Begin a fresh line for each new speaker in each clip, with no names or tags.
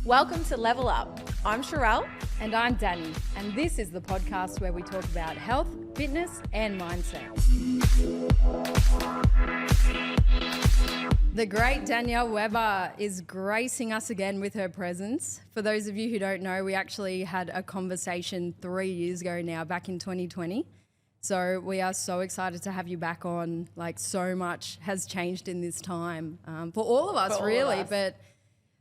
Welcome to Level Up. I'm Sherelle.
And I'm Danny, and this is the podcast where we talk about health, fitness, and mindset. The great Danielle Weber is gracing us again with her presence. For those of you who don't know, we actually had a conversation 3 years ago now, back in 2020. So we are so excited to have you back on. Like, so much has changed in this time for all of us, really. But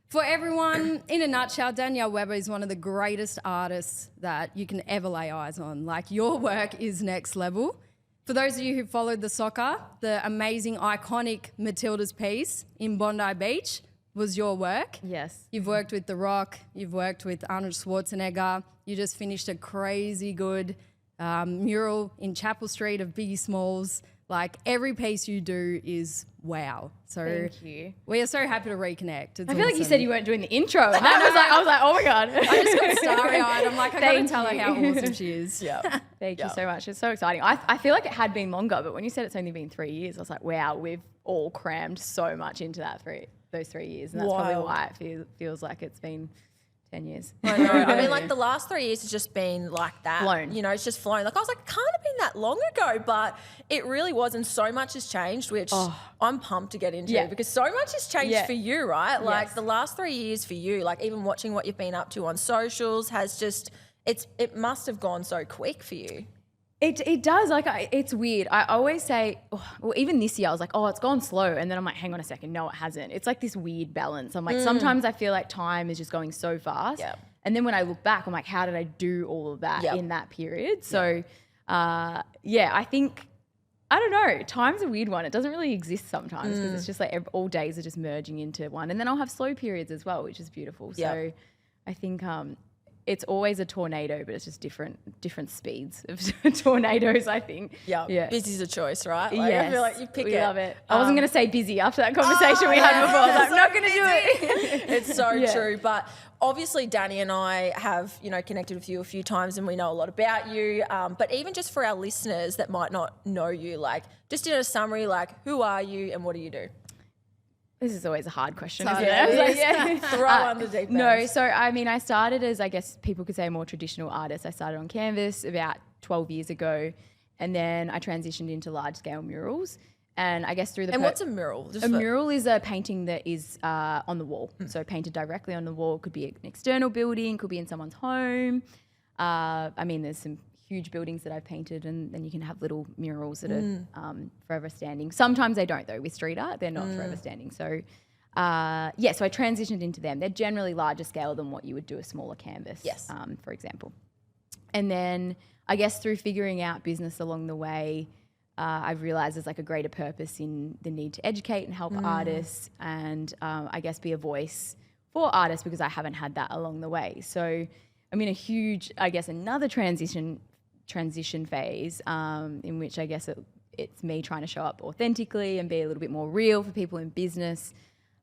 for everyone, in a nutshell, Danielle Weber is one of the greatest artists that you can ever lay eyes on. Like, your work is next level. For those of you who followed the soccer, the amazing, iconic Matilda's piece in Bondi Beach was your work.
Yes.
You've worked with The Rock. You've worked with Arnold Schwarzenegger. You just finished a crazy good mural in Chapel Street of Biggie Smalls. Like, every piece you do is wow. So
thank you.
We are so happy to reconnect.
I feel like you said you weren't doing the intro. And I was like, oh my God.
I just got starry-eyed. I'm like, I gotta tell her how awesome she is.
Yeah. Thank you so much. It's so exciting. I feel like it had been longer, but when you said it's only been 3 years, I was like, wow, we've all crammed so much into those 3 years. And that's probably why it feels like it's been 10 years.
I know. I mean, like, the last 3 years has just been like that.
Flown.
You know, it's just flown. Like, I was like, it can't have been that long ago, but it really was. And so much has changed, which I'm pumped to get into because so much has changed for you, right? Like, the last 3 years for you, like, even watching what you've been up to on socials has just, it must have gone so quick for you.
It does. Like, it's weird. I always say, well, even this year, I was like, it's gone slow. And then I'm like, hang on a second. No, it hasn't. It's like this weird balance. I'm like, sometimes I feel like time is just going so fast. Yep. And then when I look back, I'm like, how did I do all of that in that period? So, I think, I don't know. Time's a weird one. It doesn't really exist sometimes because it's just like all days are just merging into one. And then I'll have slow periods as well, which is beautiful. So I think it's always a tornado, but it's just different speeds of tornadoes, I think.
Yeah. Busy's a choice, right? Like, I feel like you pick it.
We love it. I wasn't going to say busy after that conversation we had before. I was like, I'm not going to do it.
It's so true. But obviously, Danny and I have, connected with you a few times and we know a lot about you. But even just for our listeners that might not know you, like, just in a summary, like, who are you and what do you do?
This is always a hard question,
isn't
it?
I was like, throw on the deep end.
No, so I mean, I started as, I guess people could say, a more traditional artist. I started on canvas about 12 years ago, and then I transitioned into large-scale murals. And I guess through the...
And what's a mural?
A mural is a painting that is on the wall. So painted directly on the wall. Could be an external building, could be in someone's home. I mean, there's some huge buildings that I've painted, and then you can have little murals that are forever standing. Sometimes they don't, though. With street art, they're not forever standing. So, so I transitioned into them. They're generally larger scale than what you would do a smaller canvas, for example. And then I guess through figuring out business along the way, I've realised there's like a greater purpose in the need to educate and help artists and I guess be a voice for artists because I haven't had that along the way. So I'm in a huge, I guess, another transition phase in which I guess it's me trying to show up authentically and be a little bit more real for people in business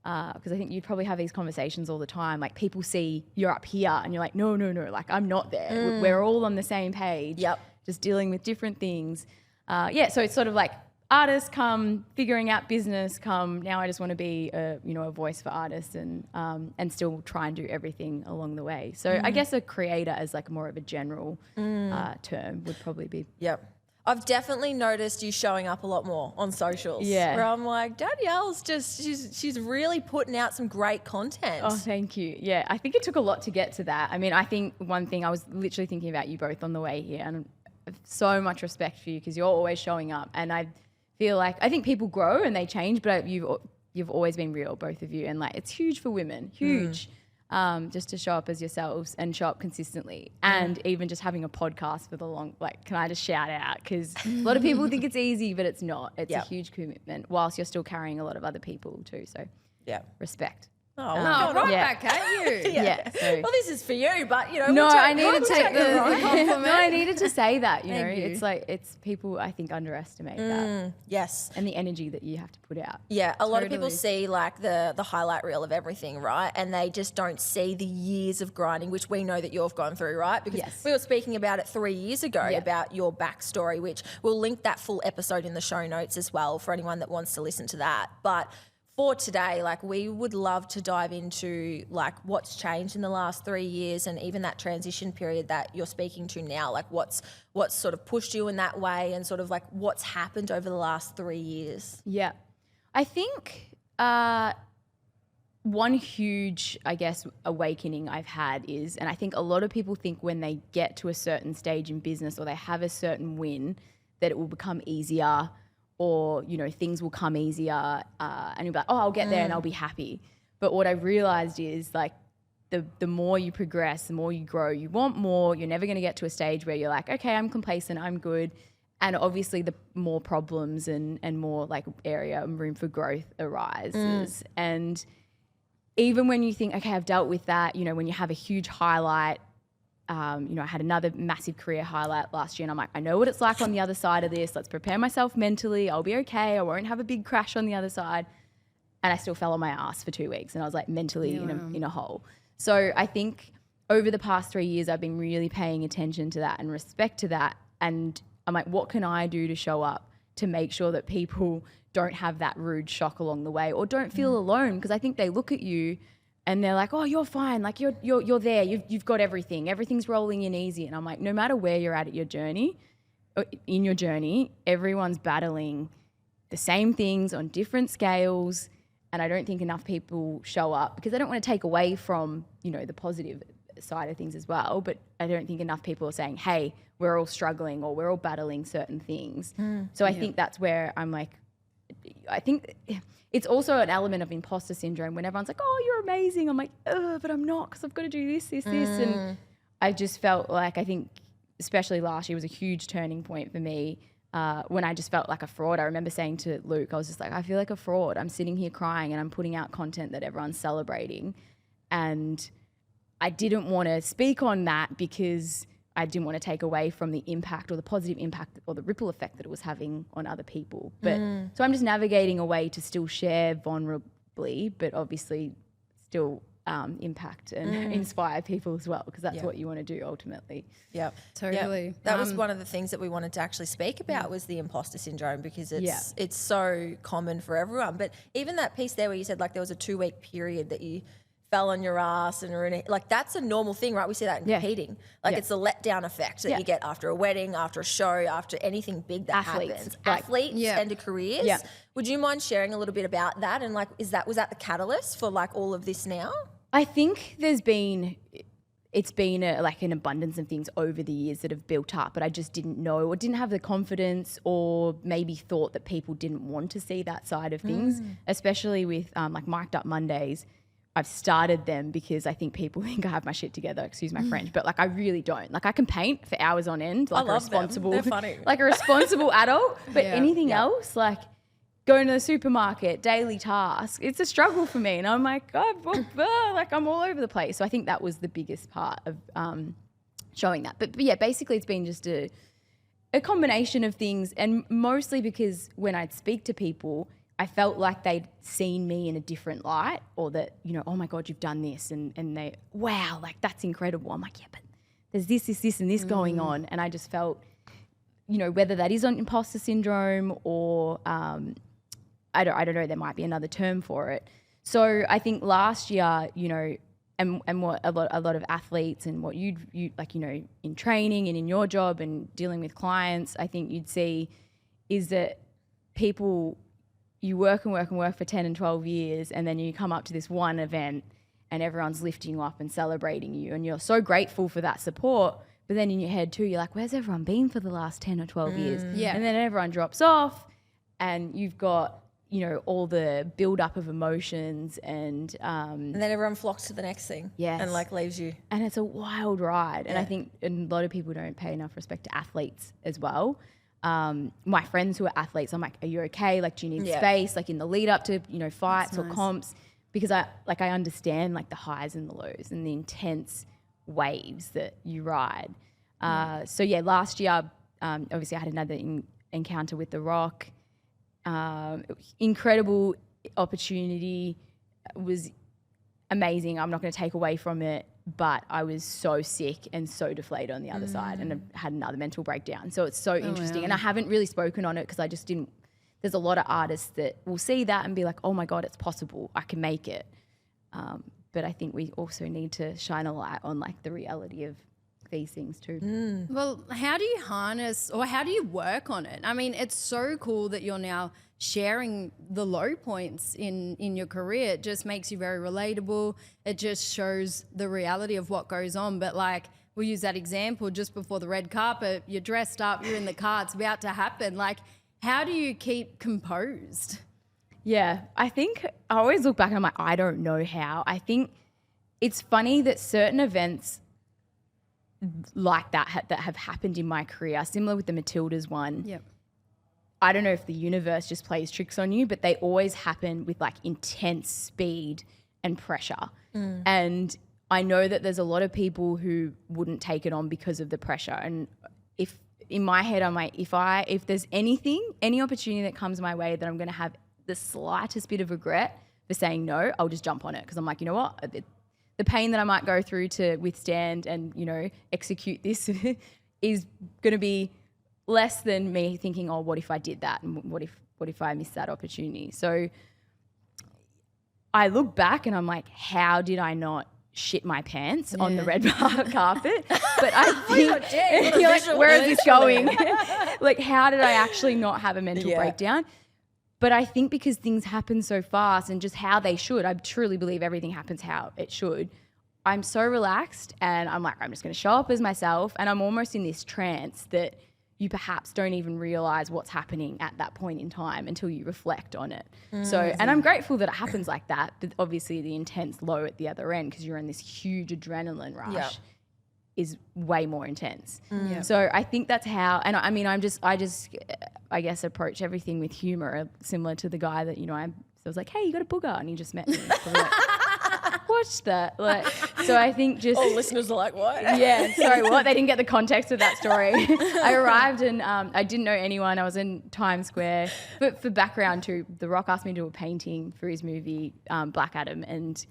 because I think you'd probably have these conversations all the time. Like, people see you're up here and you're like, no, like, I'm not there. We're all on the same page, just dealing with different things. So it's sort of like artists come, figuring out business come. Now I just want to be a voice for artists and still try and do everything along the way. So I guess a creator as like more of a general term would probably be.
Yep. I've definitely noticed you showing up a lot more on socials. Yeah. Where I'm like, Danielle's just, she's really putting out some great content.
Oh, thank you. Yeah. I think it took a lot to get to that. I mean, I think one thing I was literally thinking about you both on the way here, and I have so much respect for you because you're always showing up, and I feel like I think people grow and they change, but you've always been real, both of you, and like it's huge for women, huge, just to show up as yourselves and show up consistently, and even just having a podcast for the long. Like, can I just shout out because a lot of people think it's easy, but it's not. It's a huge commitment, whilst you're still carrying a lot of other people too. So, respect.
Right back at you.
So,
well, this is for you, but
I need to take the compliment. No, I needed to say that. It's like it's people I think underestimate that.
Yes,
and the energy that you have to put out.
Yeah, a lot of people see like the highlight reel of everything, right? And they just don't see the years of grinding, which we know that you've gone through, right? Because we were speaking about it 3 years ago about your backstory, which we'll link that full episode in the show notes as well for anyone that wants to listen to that. But for today, like we would love to dive into like what's changed in the last 3 years and even that transition period that you're speaking to now, like what's sort of pushed you in that way and sort of like what's happened over the last 3 years.
Yeah. I think one huge, I guess, awakening I've had is, and I think a lot of people think when they get to a certain stage in business or they have a certain win that it will become easier, or, you know, things will come easier and you'll be like, oh, I'll get there and I'll be happy. But what I've realized is like the more you progress, the more you grow, you want more. You're never going to get to a stage where you're like, okay, I'm complacent, I'm good. And obviously the more problems and more like area and room for growth arises. And even when you think, okay, I've dealt with that, you know, when you have a huge highlight, you know, I had another massive career highlight last year and I'm like, I know what it's like on the other side of this. Let's prepare myself mentally. I'll be okay. I won't have a big crash on the other side. And I still fell on my ass for 2 weeks and I was like mentally in a hole. So I think over the past 3 years, I've been really paying attention to that and respect to that. And I'm like, what can I do to show up to make sure that people don't have that rude shock along the way or don't feel alone? Because I think they look at you and they're like, oh, you're fine. Like you're there. You've got everything. Everything's rolling in easy. And I'm like, no matter where you're at your journey, in your journey, everyone's battling the same things on different scales. And I don't think enough people show up because I don't want to take away from, you know, the positive side of things as well. But I don't think enough people are saying, hey, we're all struggling or we're all battling certain things. So I think that's where I'm like, I think it's also an element of imposter syndrome when everyone's like, oh, you're amazing. I'm like, but I'm not because I've got to do this. And I just felt like, I think especially last year was a huge turning point for me when I just felt like a fraud. I remember saying to Luke, I was just like, I feel like a fraud. I'm sitting here crying and I'm putting out content that everyone's celebrating. And I didn't want to speak on that because I didn't want to take away from the impact or the positive impact or the ripple effect that it was having on other people. But so I'm just navigating a way to still share vulnerably, but obviously still impact and inspire people as well, because that's what you want to do ultimately.
Yep.
Totally.
Yep. That was one of the things that we wanted to actually speak about was the imposter syndrome, because it's so common for everyone. But even that piece there where you said like there was a 2-week period that you fell on your ass and like that's a normal thing, right? We see that in competing. Like it's a letdown effect that you get after a wedding, after a show, after anything big that happens. Athletes end a careers. Yeah. Would you mind sharing a little bit about that? And like, was that the catalyst for like all of this now?
I think it's been like an abundance of things over the years that have built up, but I just didn't know or didn't have the confidence or maybe thought that people didn't want to see that side of things, especially with like Mic'd Up Mondays. I've started them because I think people think I have my shit together, excuse my French, but like I really don't. Like I can paint for hours on end, like a responsible,
they're funny.
like a responsible adult, but anything else, like going to the supermarket, daily task, it's a struggle for me. And I'm like, like I'm all over the place. So I think that was the biggest part of showing that. But yeah, basically it's been just a combination of things, and mostly because when I'd speak to people, I felt like they'd seen me in a different light, or that, you know, oh my God, you've done this. And they, wow, like that's incredible. I'm like, yeah, but there's this, and this going on. And I just felt, you know, whether that is on imposter syndrome or I don't know, there might be another term for it. So I think last year, you know, and what a lot of athletes and what you like, you know, in training and in your job and dealing with clients, I think you'd see is that people, you work for 10 and 12 years and then you come up to this one event and everyone's lifting you up and celebrating you and you're so grateful for that support, but then in your head too, you're like, where's everyone been for the last 10 or 12 years? Yeah. And then everyone drops off and you've got, you know, all the build up of emotions and
then everyone flocks to the next thing and like leaves you. And
it's a wild ride. And I think a lot of people don't pay enough respect to athletes as well. My friends who are athletes, I'm like, are you okay? Like, do you need space? Like in the lead up to, you know, fights or comps, because I understand like the highs and the lows and the intense waves that you ride. So yeah, last year, obviously I had another encounter with The Rock. Incredible opportunity. It was amazing. I'm not going to take away from it, but I was so sick and so deflated on the other side and I had another mental breakdown. So it's so interesting. And I haven't really spoken on it because I just didn't, there's a lot of artists that will see that and be like, oh my God, it's possible. I can make it. But I think we also need to shine a light on like the reality of these things too.
Well, how do you harness or how do you work on it? I mean, it's so cool that you're now sharing the low points in your career. It just makes you very relatable. It just shows the reality of what goes on. But like, we'll use that example just before the red carpet, you're dressed up, you're in the car, it's about to happen. Like, how do you keep composed?
Yeah, I think I always look back and I'm like, I don't know how. I think it's funny that certain events like that that have happened in my career, similar with the Matildas one.
Yep.
I don't know if the universe just plays tricks on you, but they always happen with like intense speed and pressure. And I know that there's a lot of people who wouldn't take it on because of the pressure. And if in my head, I'm like, if there's any opportunity that comes my way that I'm going to have the slightest bit of regret for saying no, I'll just jump on it. Because I'm like, you know what? The pain that I might go through to withstand and, you know, execute this is going to be less than me thinking, oh, what if I did that? And what if I missed that opportunity? So I look back and I'm like, how did I not shit my pants on the red carpet? But I think, you're like, where is this going? Like, how did I actually not have a mental breakdown? But I think because things happen so fast and just how they should, I truly believe everything happens how it should. I'm so relaxed and I'm like, I'm just going to show up as myself. And I'm almost in this trance that you perhaps don't even realize what's happening at that point in time until you reflect on it. So, and I'm grateful that it happens like that, but obviously the intense low at the other end, because you're in this huge adrenaline rush, is way more intense. So I think that's how, and I mean, I guess approach everything with humor, similar to the guy that, you know, I was like, hey, you got a booger, and he just met me. So like, watch that. Like, so I think just
all listeners are like, what?
Yeah, sorry, what? They didn't get the context of that story. I arrived and I didn't know anyone. I was in Times Square. But for background too, The Rock asked me to do a painting for his movie Black Adam, and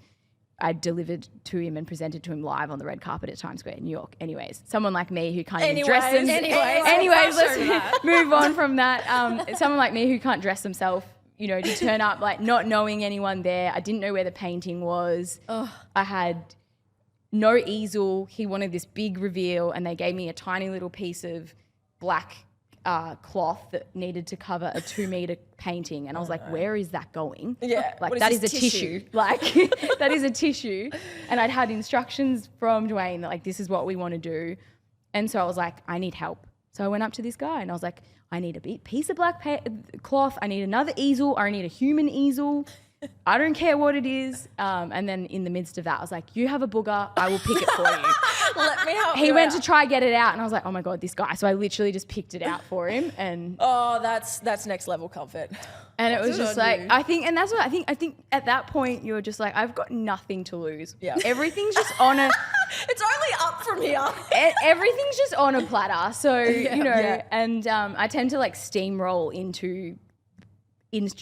I delivered to him and presented to him live on the red carpet at Times Square in New York. Anyways, someone like me who can't even dress themselves. Anyways, let's move on from that. Someone like me who can't dress themselves, you know, to turn up like not knowing anyone there. I didn't know where the painting was. I had no easel. He wanted this big reveal, and they gave me a tiny little piece of black cloth that needed to cover a 2-meter painting. And I was like, where is that going?
Yeah.
Like, that is a tissue. Like, that is a tissue. And I'd had instructions from Dwayne that, like, this is what we want to do. And so I was like, I need help. So I went up to this guy and I was like, I need a piece of black cloth. I need another easel, or I need a human easel. I don't care what it is. And then in the midst of that, I was like, you have a booger, I will pick it for you.
Let me help
He
you
went
out.
to try get it out, and I was like, oh my God, this guy. So I literally just picked it out for him. And
oh, that's next level comfort.
and it was
Good
just
on
like,
you.
I think, and that's what I think at that point you're just like, I've got nothing to lose.
Yeah.
Everything's just on a
It's only up from here.
everything's just on a platter. So, you know, and I tend to like steamroll into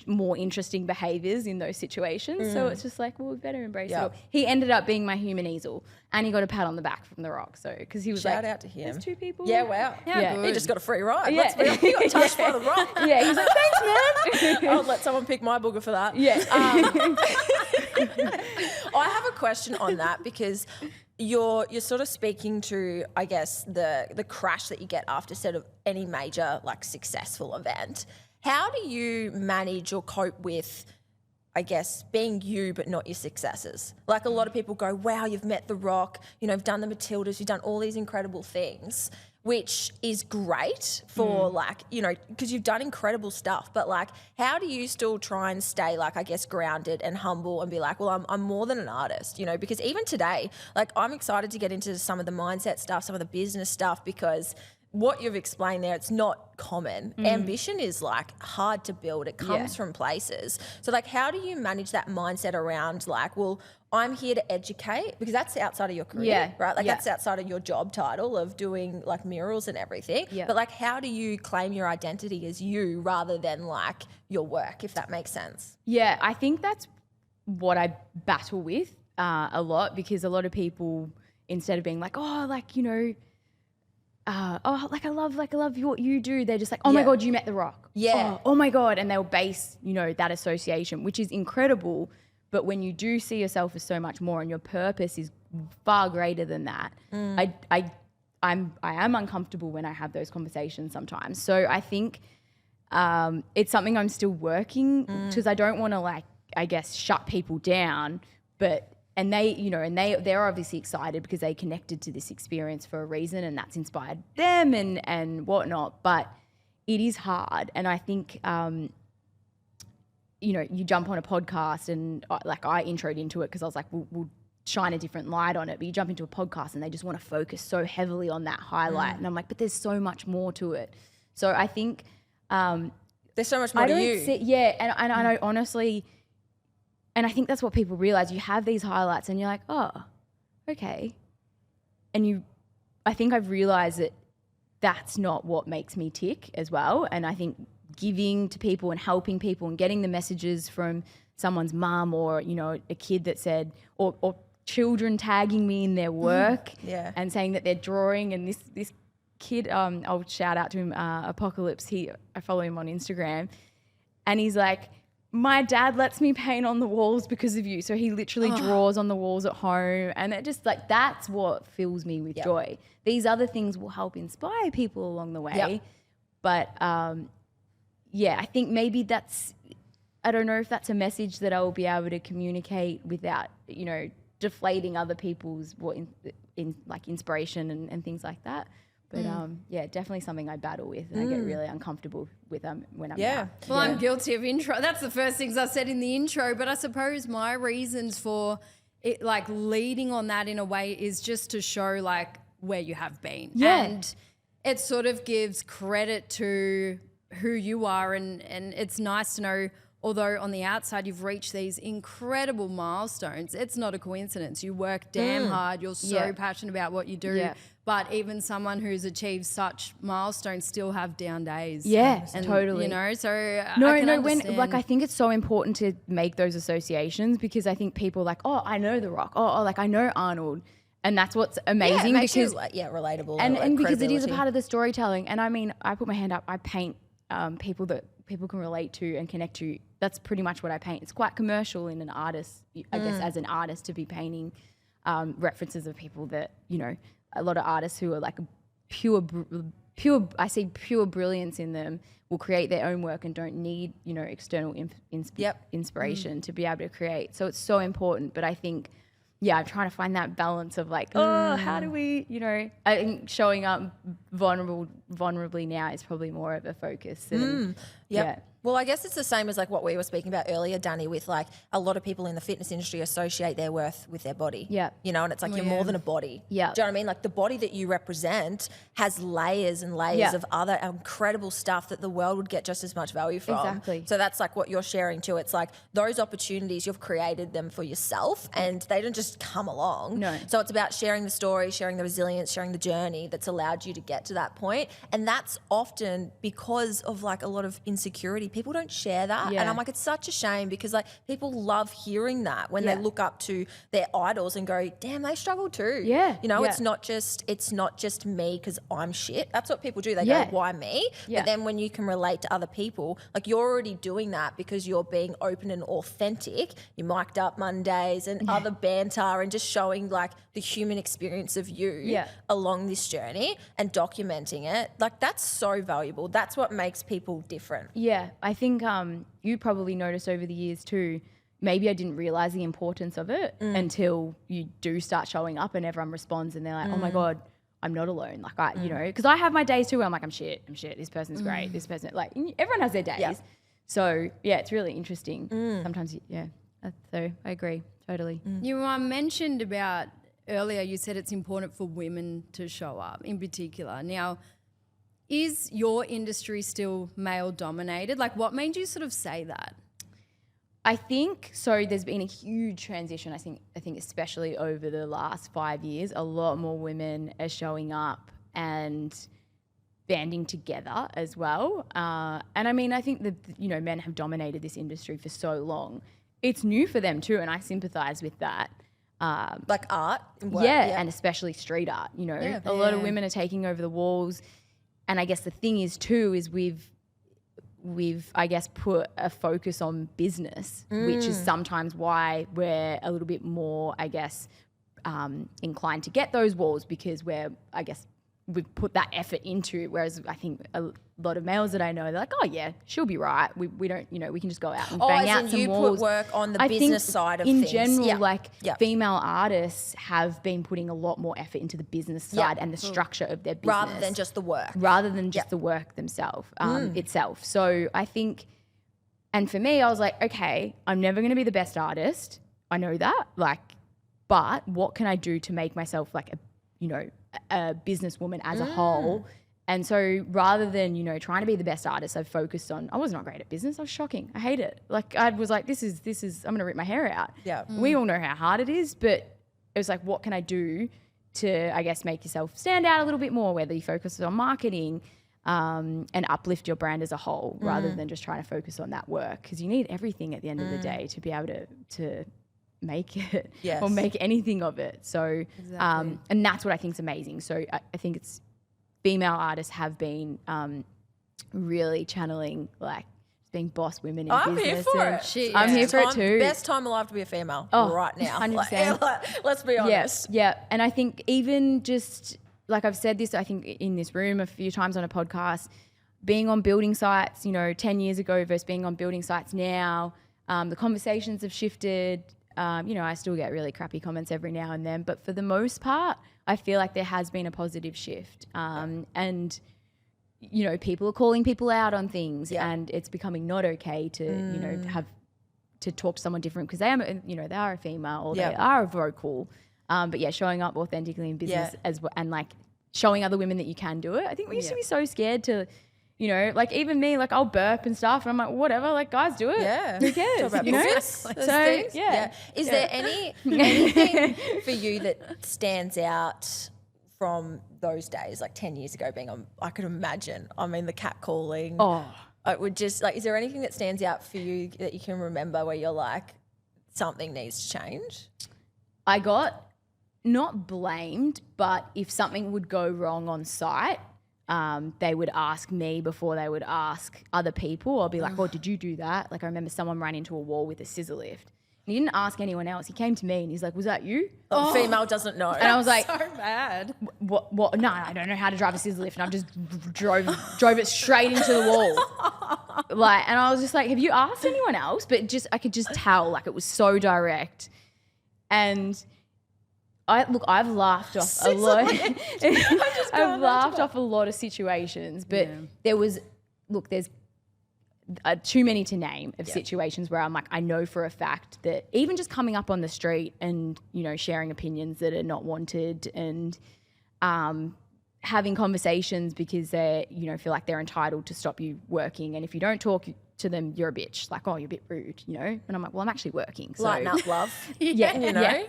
more interesting behaviours in those situations. So it's just like, well, we better embrace it all. He ended up being my human easel, and he got a pat on the back from The Rock. So, because he was
Shout
like,
out to him.
there's 2 people.
Yeah, wow.
Yeah.
He just got a free ride.
Yeah.
Let's be honest. He got touched by The Rock.
Yeah, he was like, thanks, man.
I'll let someone pick my booger for that.
Yeah.
I have a question on that, because you're sort of speaking to, I guess, the crash that you get after sort of any major like successful event. How do you manage or cope with, I guess, being you but not your successes? Like, a lot of people go, wow, you've met The Rock, you know, you've done the Matildas, you've done all these incredible things, which is great for like, you know, because you've done incredible stuff. But like, how do you still try and stay like, I guess, grounded and humble and be like, well, I'm more than an artist, you know? Because even today, like, I'm excited to get into some of the mindset stuff, some of the business stuff, because what you've explained there, it's not common. Ambition is like hard to build. It comes from places. So like, how do you manage that mindset around like, well, I'm here to educate, because that's outside of your career, right? Like that's outside of your job title of doing like murals and everything. But like, how do you claim your identity as you rather than like your work, if that makes sense?
Yeah, I think that's what I battle with a lot, because a lot of people, instead of being like, oh, like, you know, like I love what you do. They're just like, oh my God, you met The Rock.
Yeah.
Oh my God. And they'll base, that association, which is incredible. But when you do see yourself as so much more and your purpose is far greater than that, I am uncomfortable when I have those conversations sometimes. So I think it's something I'm still working because I don't want to, like, I guess, shut people down. But they're obviously excited because they connected to this experience for a reason, and that's inspired them and whatnot. But it is hard, and I think you jump on a podcast and I introed into it because I was like, we'll shine a different light on it. But you jump into a podcast and they just want to focus so heavily on that highlight, and I'm like, but there's so much more to it. So I think
there's so much more to you.
And I honestly. And I think that's what people realize. You have these highlights and you're like, oh, okay. And I think I've realized that that's not what makes me tick as well. And I think giving to people and helping people and getting the messages from someone's mum or, a kid that said, or children tagging me in their work and saying that they're drawing. And this kid, I'll shout out to him, Apocalypse. I follow him on Instagram. And he's like, my dad lets me paint on the walls because of you. So he literally draws on the walls at home. And it just that's what fills me with joy. These other things will help inspire people along the way. Yep. But I think maybe I don't know if that's a message that I will be able to communicate without, deflating other people's inspiration and things like that. But definitely something I battle with and I get really uncomfortable with when I'm out.
Well, I'm guilty of intro. That's the first things I said in the intro, but I suppose my reasons for it, leading on that in a way is just to show where you have been. Yeah. And it sort of gives credit to who you are and it's nice to know, although on the outside you've reached these incredible milestones, it's not a coincidence. You work damn hard. You're so passionate about what you do. Yeah. But even someone who's achieved such milestones still have down days.
Yeah, totally.
So I can understand.
I think it's so important to make those associations because I think people are like, oh, I know The Rock. Oh, I know Arnold. And that's what's amazing.
Yeah, it makes you relatable.
And because it is a part of the storytelling. And I mean, I put my hand up, I paint people that people can relate to and connect to. That's pretty much what I paint. It's quite commercial in an artist, I guess, as an artist to be painting references of people that, a lot of artists who are pure, I see pure brilliance in them will create their own work and don't need, external inspiration to be able to create. So it's so important. But I think, I'm trying to find that balance of how do we, I think showing up vulnerably now is probably more of a focus. And,
Well, I guess it's the same as what we were speaking about earlier, Danny, with a lot of people in the fitness industry associate their worth with their body.
Yeah.
And it's you're more than a body.
Yeah.
Do you know what I mean? The body that you represent has layers and layers of other incredible stuff that the world would get just as much value from.
Exactly.
So that's what you're sharing too. It's those opportunities, you've created them for yourself and they don't just come along.
No.
So it's about sharing the story, sharing the resilience, sharing the journey that's allowed you to get to that point. And that's often because of a lot of insecurity. People don't share that. And I'm it's such a shame because people love hearing that when they look up to their idols and go, damn, they struggle too.
Yeah.
It's not just me because I'm shit. That's what people do. They go, why me?
Yeah.
But then when you can relate to other people, you're already doing that because you're being open and authentic. You mic'd up Mondays and other banter and just showing the human experience of you along this journey and documenting it. That's so valuable. That's what makes people different.
Yeah. I think you probably noticed over the years too, maybe I didn't realize the importance of it until you do start showing up and everyone responds and they're like, oh my God, I'm not alone. Because I have my days too where I'm I'm shit. This person's great. This person, everyone has their days. Yeah. So it's really interesting. Sometimes, so I agree totally.
You mentioned about earlier, you said it's important for women to show up in particular. Now, is your industry still male dominated? What made you sort of say that?
I think so. There's been a huge transition. I think especially over the last 5 years, a lot more women are showing up and banding together as well. And I mean, I think that men have dominated this industry for so long. It's new for them too, and I sympathise with that.
Like art?
And especially street art, you know. A lot of women are taking over the walls. And I guess the thing is too is we've I guess put a focus on business, which is sometimes why we're a little bit more, I guess, inclined to get those walls because we've put that effort into it. Whereas I think a lot of males that I know, they're like, oh yeah, she'll be right. We don't, you know, we can just go out and bang out some walls.
Put work on the business side of
things.
In
general, female artists have been putting a lot more effort into the business side and the structure of their business.
Rather than just the work.
Rather than just the work themselves, itself. So I think, and for me, I was like, okay, I'm never going to be the best artist. I know that, but what can I do to make myself like a businesswoman as a whole? And so rather than, you know, trying to be the best artist, I've focused on, I was not great at business. I was shocking. I hate it. Like I was like, this is, I'm going to rip my hair out. Yeah. We all know how hard it is, but it was like, what can I do to, I guess, make yourself stand out a little bit more, whether you focus on marketing and uplift your brand as a whole rather than just trying to focus on that work. Because you need everything at the end of the day to be able to make it or make anything of it. So, and that's what I think is amazing. So I think it's female artists have been really channeling like being boss women in business. I'm here for it too.
Best time alive to be a female right now.
100%.
Let's be honest.
Yeah. And I think even just like I've said this, I think in this room a few times on a podcast, being on building sites, you know, 10 years ago versus being on building sites now, the conversations have shifted. You know, I still get really crappy comments every now and then, but for the most part, I feel like there has been a positive shift. And, you know, people are calling people out on things and it's becoming not okay to, you know, have to talk to someone different because they are, you know, they are a female or they are a vocal. But yeah, showing up authentically in business as well and like showing other women that you can do it. I think we used to be so scared to, you know, like even me, like I'll burp and stuff and I'm like, whatever, like guys do it. Yeah. Who cares?
Talk about
you know?
business. Is there anything for you that stands out from those days, like 10 years ago being on, I could imagine, I mean, the catcalling. It would just like, is there anything that stands out for you that you can remember where you're like, something needs to change?
I got not blamed, but if something would go wrong on site, they would ask me before they would ask other people. I'll be like, oh, did you do that? Like I remember someone ran into a wall with a scissor lift. And he didn't ask anyone else. He came to me and he's like, was that you?
Female doesn't know.
And I was like,
so bad.
What? No, I don't know how to drive a scissor lift. And I just drove it straight into the wall. Like, and I was just like, have you asked anyone else? But I could just tell, like it was so direct. And I've laughed off a lot. I've laughed off a lot of situations, but there's too many to name of situations where I'm like, I know for a fact that even just coming up on the street and, you know, sharing opinions that are not wanted and having conversations because they, you know, feel like they're entitled to stop you working. And if you don't talk to them, you're a bitch. Like, oh, you're a bit rude, you know? And I'm like, well, I'm actually working. So.
Lighten up, love.
You know?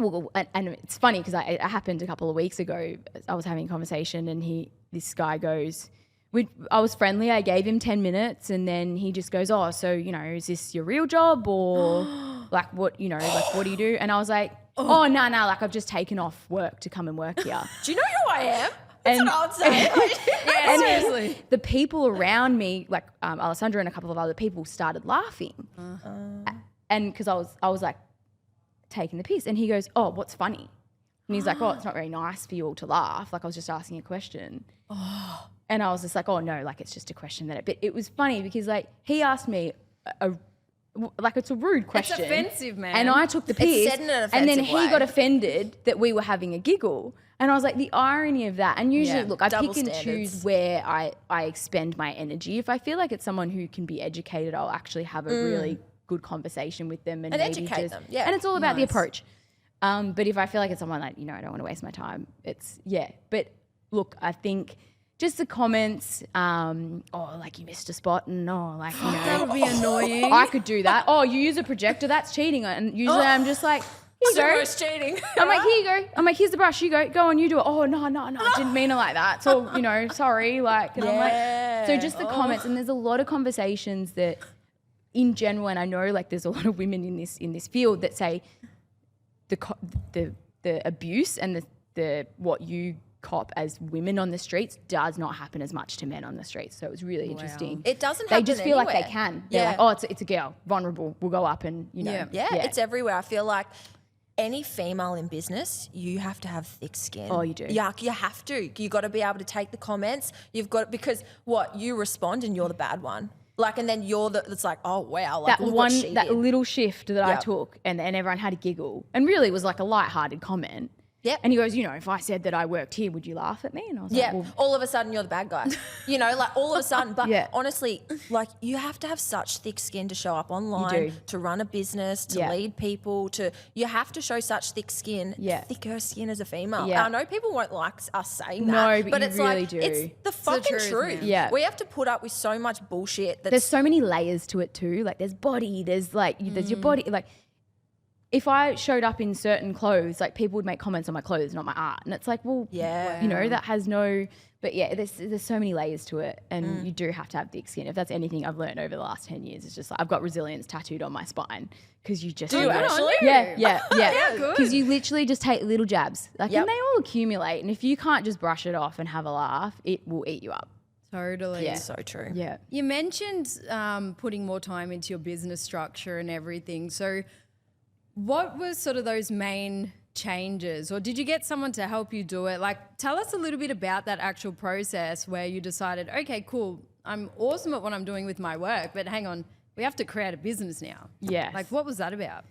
Well, and it's funny because it happened a couple of weeks ago. I was having a conversation and this guy goes, I was friendly. I gave him 10 minutes and then he just goes, oh, so, you know, is this your real job or like what, you know, like what do you do? And I was like, no, like I've just taken off work to come and work here.
Do you know who I am? That's what I would say.
Seriously. The people around me, like Alessandra and a couple of other people started laughing. And because I was like, taking the piss and he goes, oh, what's funny? And he's like, oh, it's not very nice for you all to laugh. Like I was just asking a question. And I was just like, oh no, like it's just a question but it was funny because like he asked me it's a rude question.
It's offensive, man.
And I took the piss.
It's said in an offensive
and then he
way.
got offended that we were having a giggle. And I was like, the irony of that. And usually, look, I pick and choose where I expend my energy. If I feel like it's someone who can be educated, I'll actually have a really good conversation with them and maybe
educate them. Yeah.
And it's all about the approach. But if I feel like it's someone like, you know, I don't want to waste my time, But look, I think just the comments, like you missed a spot and like, you know.
That would be annoying.
I could do that. Oh, you use a projector, that's cheating. And usually I'm just like, here you go.
It's cheating.
I'm like, here you go. I'm like, here's the brush, you go and you do it. Oh, no, I didn't mean it like that. So, you know, sorry. Like, and I'm like, so just the comments. And there's a lot of conversations that in general, and I know like there's a lot of women in this field that say the abuse and the what you cop as women on the streets does not happen as much to men on the streets. So it was really interesting.
It doesn't
They
happen
just feel
anywhere.
like they can. They're like, oh, it's a girl, vulnerable. We'll go up and, you know.
Yeah, it's everywhere. I feel like any female in business, you have to have thick skin.
Oh, you do.
You have to. You got to be able to take the comments. You've got, because what, you respond and you're the bad one. Like, and then it's like, oh wow, like
that
look
one,
what she
that
did.
little shift that I took, and everyone had a giggle, and really it was like a light-hearted comment.
Yep.
And he goes, you know, if I said that I worked here, would you laugh at me? And I was like, well,
all of a sudden you're the bad guy. You know, like all of a sudden. But
Yeah.
honestly, like you have to have such thick skin to show up online, to run a business, to lead people, you have to show such thick skin, thicker skin as a female.
Yeah.
I know people won't like us saying
No,
that,
but you
it's
really
like,
do.
it's the fucking truth.
man.
Yeah.
We have to put up with so much bullshit.
there's so many layers to it too. Like there's body, there's like, there's your body. Like if I showed up in certain clothes, like people would make comments on my clothes, not my art. And it's like, well, you know, that has no, but yeah, there's so many layers to it. And you do have to have thick skin. If that's anything I've learned over the last 10 years, it's just like, I've got resilience tattooed on my spine because you just.
Do you actually?
Yeah.
Yeah, good.
Because you literally just take little jabs. Like, and they all accumulate. And if you can't just brush it off and have a laugh, it will eat you up.
Totally.
Yeah.
So true.
Yeah.
You mentioned putting more time into your business structure and everything. So what were sort of those main changes, or did you get someone to help you do it? Like, tell us a little bit about that actual process where you decided, okay, cool, I'm awesome at what I'm doing with my work, but hang on, we have to create a business now.
Yes.
Like, what was that about?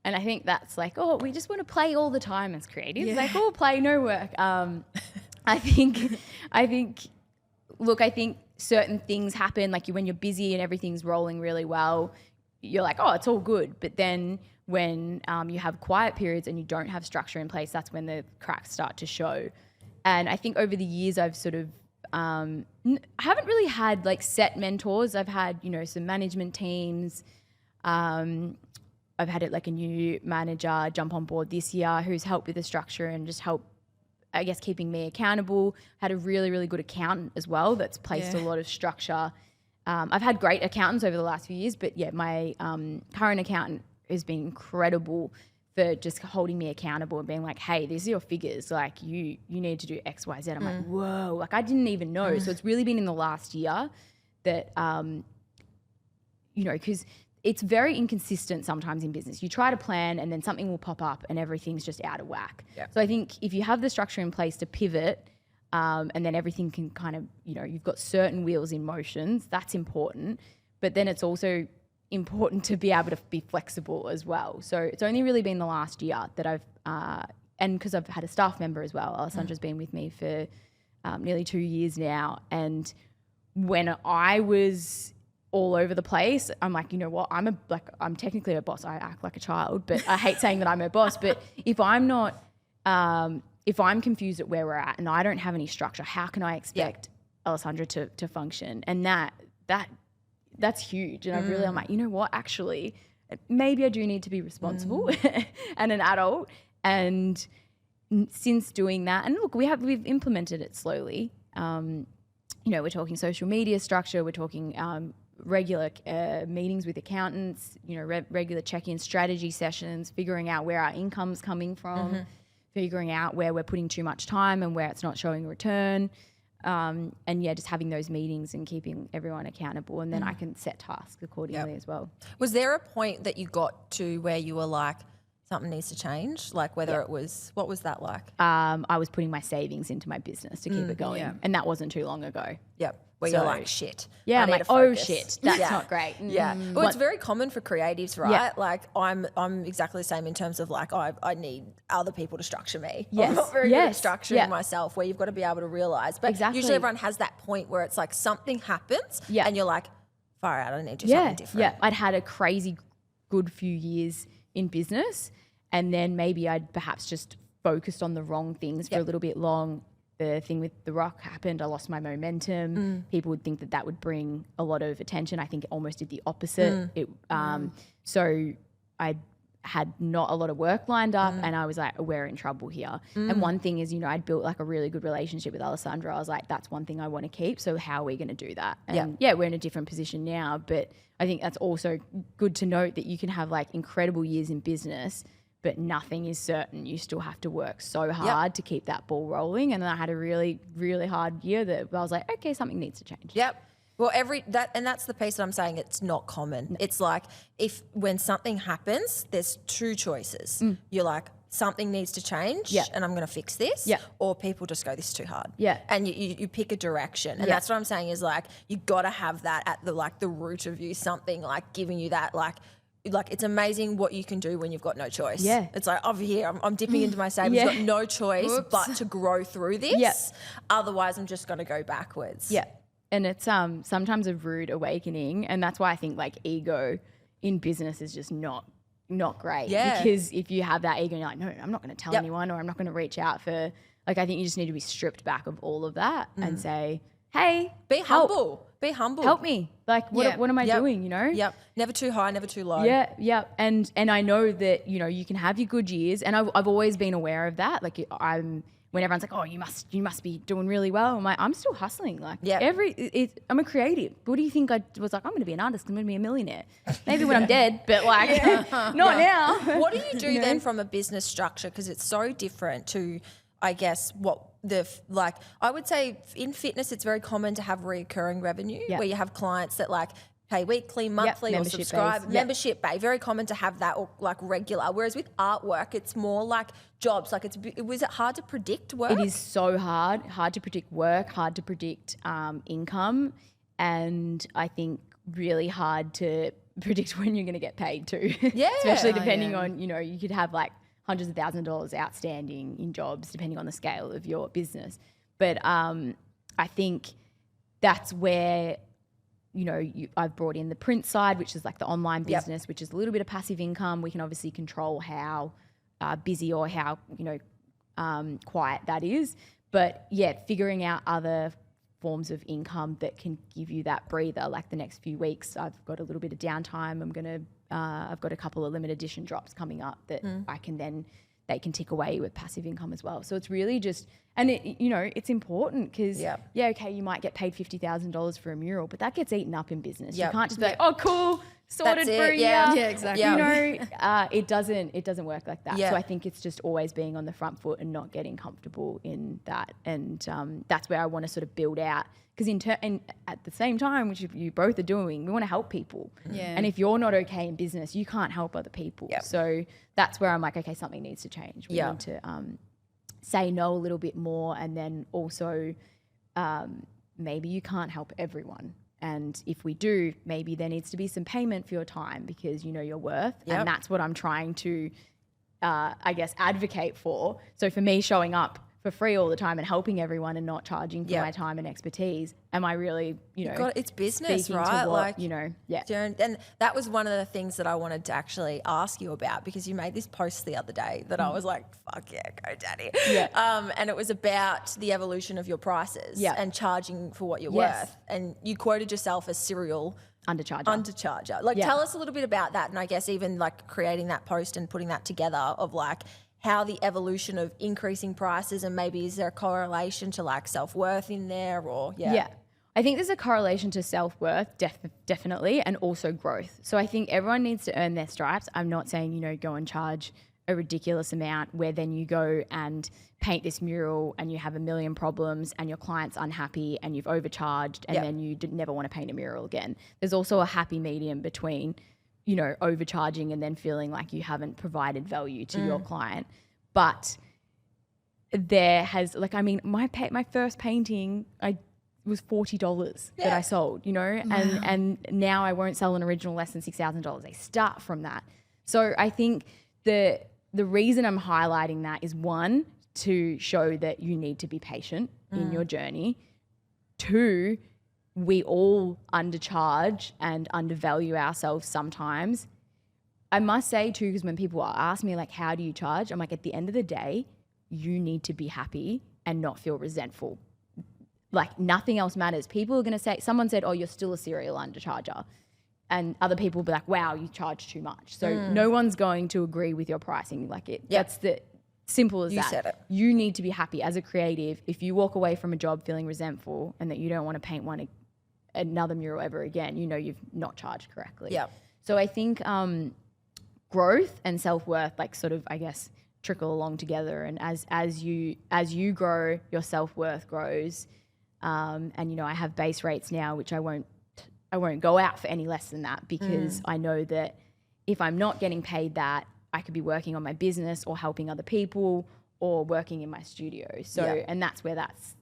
And I think that's like, oh, we just want to play all the time as creatives. Like, oh, play, no work. I think certain things happen, like when you're busy and everything's rolling really well, you're like, oh, it's all good. But then when you have quiet periods and you don't have structure in place, that's when the cracks start to show. And I think over the years I've sort of, I haven't really had like set mentors. I've had, you know, some management teams. I've had it like a new manager jump on board this year who's helped with the structure and just help, I guess, keeping me accountable. Had a really, really good accountant as well that's placed a lot of structure. I've had great accountants over the last few years, but yeah, my current accountant has been incredible for just holding me accountable and being like, hey, these are your figures. Like you need to do X, Y, Z. I'm like, whoa, like I didn't even know. So it's really been in the last year that, you know, because it's very inconsistent sometimes in business. You try to plan and then something will pop up and everything's just out of whack. Yep. So I think if you have the structure in place to pivot and then everything can kind of, you know, you've got certain wheels in motions, that's important. But then it's also important to be able to be flexible as well. So it's only really been the last year that I've, and because I've had a staff member as well, Alessandra's been with me for nearly 2 years now. And when I was all over the place, I'm like, you know what, I'm technically her boss. I act like a child, but I hate saying that I'm her boss. But if I'm not, if I'm confused at where we're at and I don't have any structure, how can I expect Alessandra to function? And that's huge. And I'm like, you know what, actually, maybe I do need to be responsible and an adult. And since doing that, and look, we've implemented it slowly. You know, we're talking social media structure, we're talking regular meetings with accountants, you know, regular check-in strategy sessions, figuring out where our income's coming from, figuring out where we're putting too much time and where it's not showing a return. And yeah, just having those meetings and keeping everyone accountable, and then I can set tasks accordingly as well.
Was there a point that you got to where you were like, something needs to change? Like whether it was, what was that like?
I was putting my savings into my business to keep it going. And that wasn't too long ago.
Yep. Where you're like, shit.
Yeah,
I
I'm
need
like,
to
oh
focus.
shit, that's not great.
Yeah. Well, it's very common for creatives, right?
Yeah.
Like I'm exactly the same in terms of like, I need other people to structure me.
Yes.
I'm not very good at
Yes.
structuring
Yeah.
myself, where you've got to be able to realize. But
Exactly.
usually everyone has that point where it's like something happens and you're like, far out, I need to do something different.
Yeah, I'd had a crazy good few years in business, and then maybe I'd perhaps just focused on the wrong things for a little bit long. The thing with The Rock happened. I lost my momentum. People would think that would bring a lot of attention. I think it almost did the opposite. So I had not a lot of work lined up and I was like, we're in trouble here. And one thing is, you know, I'd built like a really good relationship with Alessandra. I was like, that's one thing I want to keep. So how are we going to do that? And yeah, we're in a different position now, but I think that's also good to note that you can have like incredible years in business, but nothing is certain. You still have to work so hard to keep that ball rolling. And then I had a really, really hard year that I was like, okay, something needs to change.
Yep. Well, that's the piece that I'm saying it's not common. No. It's like when something happens, there's two choices. You're like, something needs to change and I'm going to fix this. Or people just go, this is too hard. And you pick a direction. And that's what I'm saying is like, you got to have that at the root of you, something like giving you that like it's amazing what you can do when you've got no choice. It's like over here, I'm dipping into my savings, got no choice but to grow through this. Otherwise, I'm just going to go backwards.
And it's sometimes a rude awakening, and that's why I think like ego in business is just not great. Because if you have that ego and you're like, no, I'm not going to tell anyone, or I'm not going to reach out for, like, I think you just need to be stripped back of all of that and say, hey,
be humble. Be humble.
Help me. Like, what am I doing, you know?
Never too high, never too low.
And I know that, you know, you can have your good years, and I've always been aware of that. Like, when everyone's like, oh, you must be doing really well. I'm like, I'm still hustling. Like I'm a creative. What do you think I was like? I'm going to be an artist. I'm going to be a millionaire. Maybe when I'm dead, but like not now.
What do you do then from a business structure? Because it's so different to, I guess, what I would say in fitness, it's very common to have recurring revenue where you have clients that like pay weekly, monthly, or subscribe. Membership based. Very common to have that, or like regular. Whereas with artwork, it's was it hard to predict work?
It is so hard to predict work, hard to predict income, and I think really hard to predict when you're going to get paid too. Especially depending on, you know, you could have like hundreds of thousands of dollars outstanding in jobs depending on the scale of your business. But I think that's where, you know, I've brought in the print side, which is like the online business, which is a little bit of passive income. We can obviously control how busy or how, you know, quiet that is. But figuring out other forms of income that can give you that breather. Like the next few weeks, I've got a little bit of downtime. I've got a couple of limited edition drops coming up that they can tick away with passive income as well. So it's really just, and it, you know, it's important because okay, you might get paid $50,000 for a mural, but that gets eaten up in business. You can't just be like, oh, cool, sorted for a year.
Exactly.
You know, it doesn't work like that. So I think it's just always being on the front foot and not getting comfortable in that. And that's where I want to sort of build out. Because and at the same time, which you both are doing, we want to help people. And if you're not okay in business, you can't help other people. So that's where I'm like, okay, something needs to change. We need to say no a little bit more, and then also maybe you can't help everyone. And if we do, maybe there needs to be some payment for your time because you know your worth. And that's what I'm trying to, I guess, advocate for. So for me, showing up for free all the time and helping everyone and not charging for my time and expertise, am I really, you know,
it's business, right?
What, like, you know,
And that was one of the things that I wanted to actually ask you about, because you made this post the other day that I was like, fuck yeah, go Daddy. And it was about the evolution of your prices and charging for what you're worth. And you quoted yourself as serial undercharger. Like, tell us a little bit about that. And I guess even like creating that post and putting that together of like, how the evolution of increasing prices, and maybe is there a correlation to like self-worth in there or
I think there's a correlation to self-worth, definitely, and also growth. So I think everyone needs to earn their stripes. I'm not saying, you know, go and charge a ridiculous amount where then you go and paint this mural and you have a million problems and your client's unhappy and you've overcharged and then you never want to paint a mural again. There's also a happy medium between, you know, overcharging and then feeling like you haven't provided value to your client. But there has, like, I mean, my first painting, was $40 that I sold, you know, and now I won't sell an original less than $6,000. They start from that. So I think the reason I'm highlighting that is, one, to show that you need to be patient in your journey. Two, we all undercharge and undervalue ourselves sometimes. I must say too, because when people ask me like, how do you charge? I'm like, at the end of the day, you need to be happy and not feel resentful. Like, nothing else matters. People are going to say, someone said, oh, you're still a serial undercharger. and other people will be like, wow, you charge too much. So no one's going to agree with your pricing. Like that's the simple as
You
that.
said it.
You need to be happy as a creative. If you walk away from a job feeling resentful and that you don't want to paint another mural ever again, you've not charged correctly.
Yeah.
So I think growth and self-worth like sort of, I guess, trickle along together. And as you grow, your self-worth grows. And I have base rates now, which I won't go out for any less than that, because I know that if I'm not getting paid that, I could be working on my business or helping other people or working in my studio. So, and that's where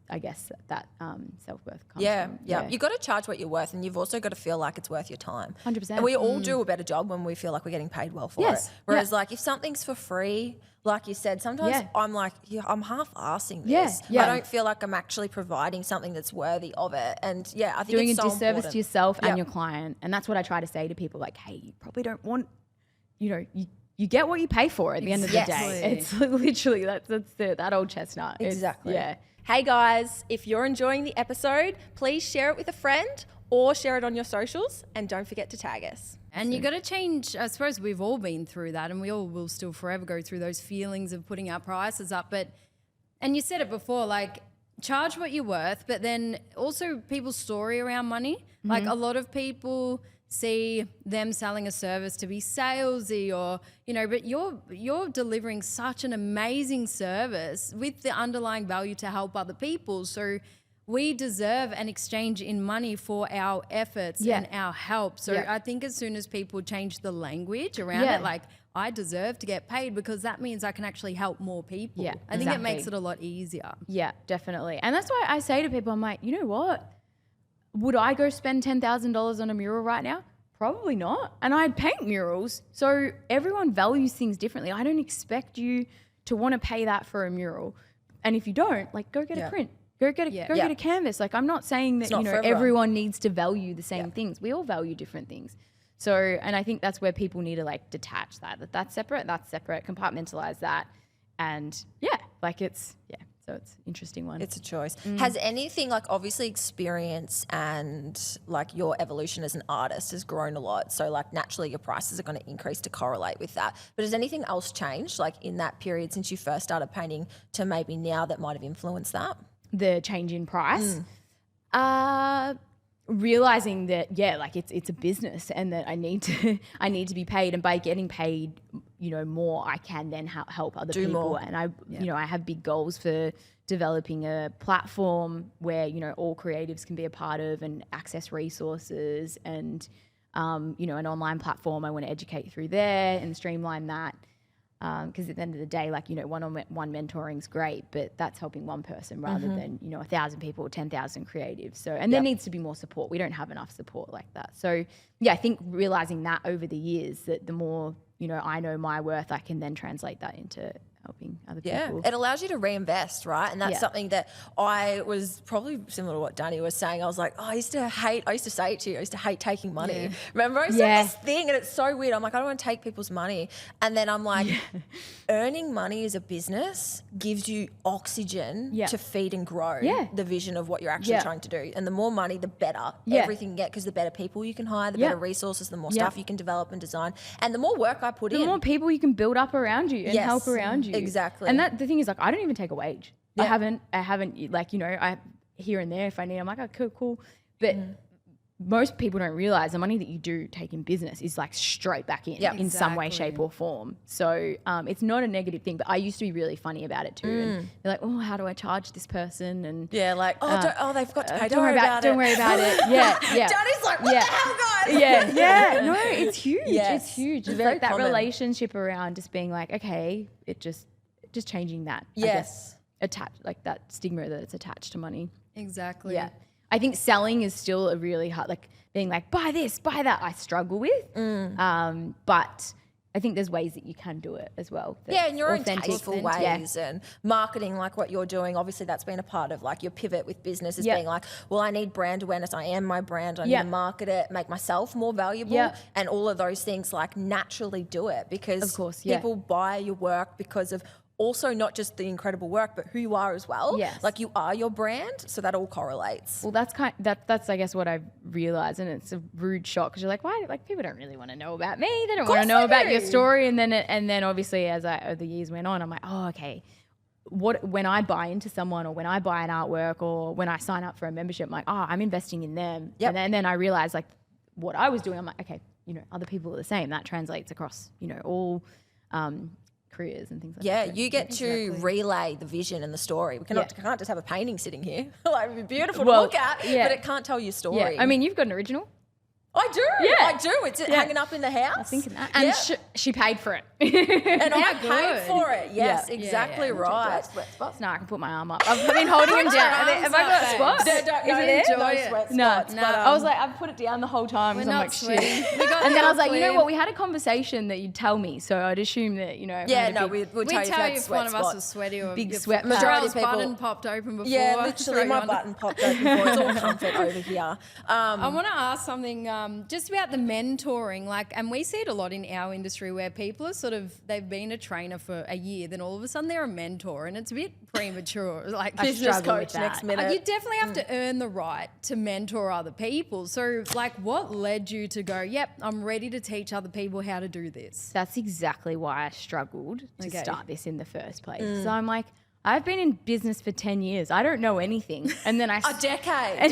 I guess that self-worth comes from.
Yeah. You got to charge what you're worth, and you've also got to feel like it's worth your time.
100%.
And we all do a better job when we feel like we're getting paid well for it. Whereas like if something's for free, like you said, sometimes I'm like, I'm half-assing this. I don't feel like I'm actually providing something that's worthy of it. And I think
doing
it's
a
so
disservice
important
to yourself and your client. And that's what I try to say to people, like, hey, you probably don't want, you get what you pay for at the end of the day. It's literally, that's that old chestnut.
Exactly.
Yeah.
Hey guys, if you're enjoying the episode, please share it with a friend or share it on your socials, and don't forget to tag us.
And you got to change. I suppose we've all been through that, and we all will still forever go through those feelings of putting our prices up. And you said it before, like, charge what you're worth, but then also people's story around money. Like a lot of people see them selling a service to be salesy or, but you're delivering such an amazing service with the underlying value to help other people. So we deserve an exchange in money for our efforts and our help. So I think as soon as people change the language around it, like, I deserve to get paid because that means I can actually help more people.
Yeah,
I think it makes it a lot easier.
Yeah, definitely. And that's why I say to people, I'm like, you know what? Would I go spend $10,000 on a mural right now? Probably not. And I'd paint murals. So everyone values things differently. I don't expect you to want to pay that for a mural. And if you don't, like, go get a print. Go get a canvas. Like, I'm not saying that, everyone needs to value the same things. We all value different things. So, and I think that's where people need to like detach that's separate, compartmentalize that. And so it's an interesting one.
It's a choice. Has anything, like, obviously experience and like your evolution as an artist has grown a lot. So like naturally your prices are going to increase to correlate with that. But has anything else changed like in that period since you first started painting to maybe now that might have influenced that?
The change in price? Realizing that, like it's a business and that I need to be paid, and by getting paid, more, I can then help other people. More. And I have big goals for developing a platform where, all creatives can be a part of and access resources and, an online platform. I want to educate through there and streamline that. Because at the end of the day, like, one-on-one mentoring is great, but that's helping one person rather than, 1,000 people or 10,000 creatives. So, and there needs to be more support. We don't have enough support like that. So I think realizing that over the years, that the more, I know my worth, I can then translate that into helping other people.
It allows you to reinvest, right? And that's something that I was probably similar to what Danny was saying. I was like, I used to say it to you, I used to hate taking money. Remember? I said this thing and it's so weird. I'm like, I don't want to take people's money. And then I'm like, earning money as a business gives you oxygen to feed and grow the vision of what you're actually trying to do. And the more money, the better everything you get, because the better people you can hire, the better resources, the more stuff you can develop and design. And the more work I put in.
The more people you can build up around you and help around you.
Exactly.
And the thing is, like, I don't even take a wage. I haven't like, I here and there if I need, I'm like, oh, cool. But most people don't realize the money that you do take in business is like straight back in some way, shape or form. So it's not a negative thing, but I used to be really funny about it too. And they're like, oh, how do I charge this person? And
like, they forgot to pay.
Don't worry about it. Yeah.
Danny's like, what the hell, guys?
No, it's huge. It's huge. It's
very
like that
common.
relationship around just being like, okay, it just changing that. I guess, attached, like that stigma that's attached to money.
Exactly.
Yeah. I think selling is still a really hard, like being like, buy this, buy that, I struggle with. But I think there's ways that you can do it as well.
In your own tasteful ways and marketing like what you're doing. Obviously that's been a part of like your pivot with business is being like, well, I need brand awareness. I am my brand. I need to market it, make myself more valuable and all of those things, like naturally do it because
of course,
people buy your work because of also not just the incredible work, but who you are as well.
Yes.
Like you are your brand, so that all correlates.
Well, that's I guess what I've realized, and it's a rude shock because you're like, why? Like people don't really want to know about me. They don't want to know about your story. And then obviously as the years went on, I'm like, oh, okay. When I buy into someone or when I buy an artwork or when I sign up for a membership, I'm like, oh, I'm investing in them.
Yep.
And then I realized like what I was doing. I'm like, okay, other people are the same. That translates across, all careers and things like that.
Yeah, you get to relay the vision and the story. We can't just have a painting sitting here. Like it'd be beautiful to look at, but it can't tell your story.
Yeah. I mean, you've got an original.
I do.
Yeah.
I do. It's hanging up in the house.
I was thinking that. And she paid for it.
And I paid for it. Yes, exactly right.
No, I can put my arm up. I've been holding him down. Have I got spots?
Is it there?
No. I was like, I've put it down the whole time.
We're
I'm
not
like,
sweating.
shit. And then I was like, you know what? We had a conversation that you'd tell me, so I'd assume that,
Yeah, no, we'd tell you
if one of us was sweaty or
big sweat.
Majority of people.
button popped open before.
Yeah, literally, my button popped open before. It's all comfort over here.
I want to ask something just about the mentoring, and we see it a lot in our industry where people are they've been a trainer for a year, then all of a sudden they're a mentor, and it's a bit premature. Like
business coach next minute.
You definitely have to earn the right to mentor other people. So, what led you to go, yep, I'm ready to teach other people how to do this?
That's exactly why I struggled to start this in the first place. So I'm like, I've been in business for 10 years. I don't know anything. And then
a decade.
And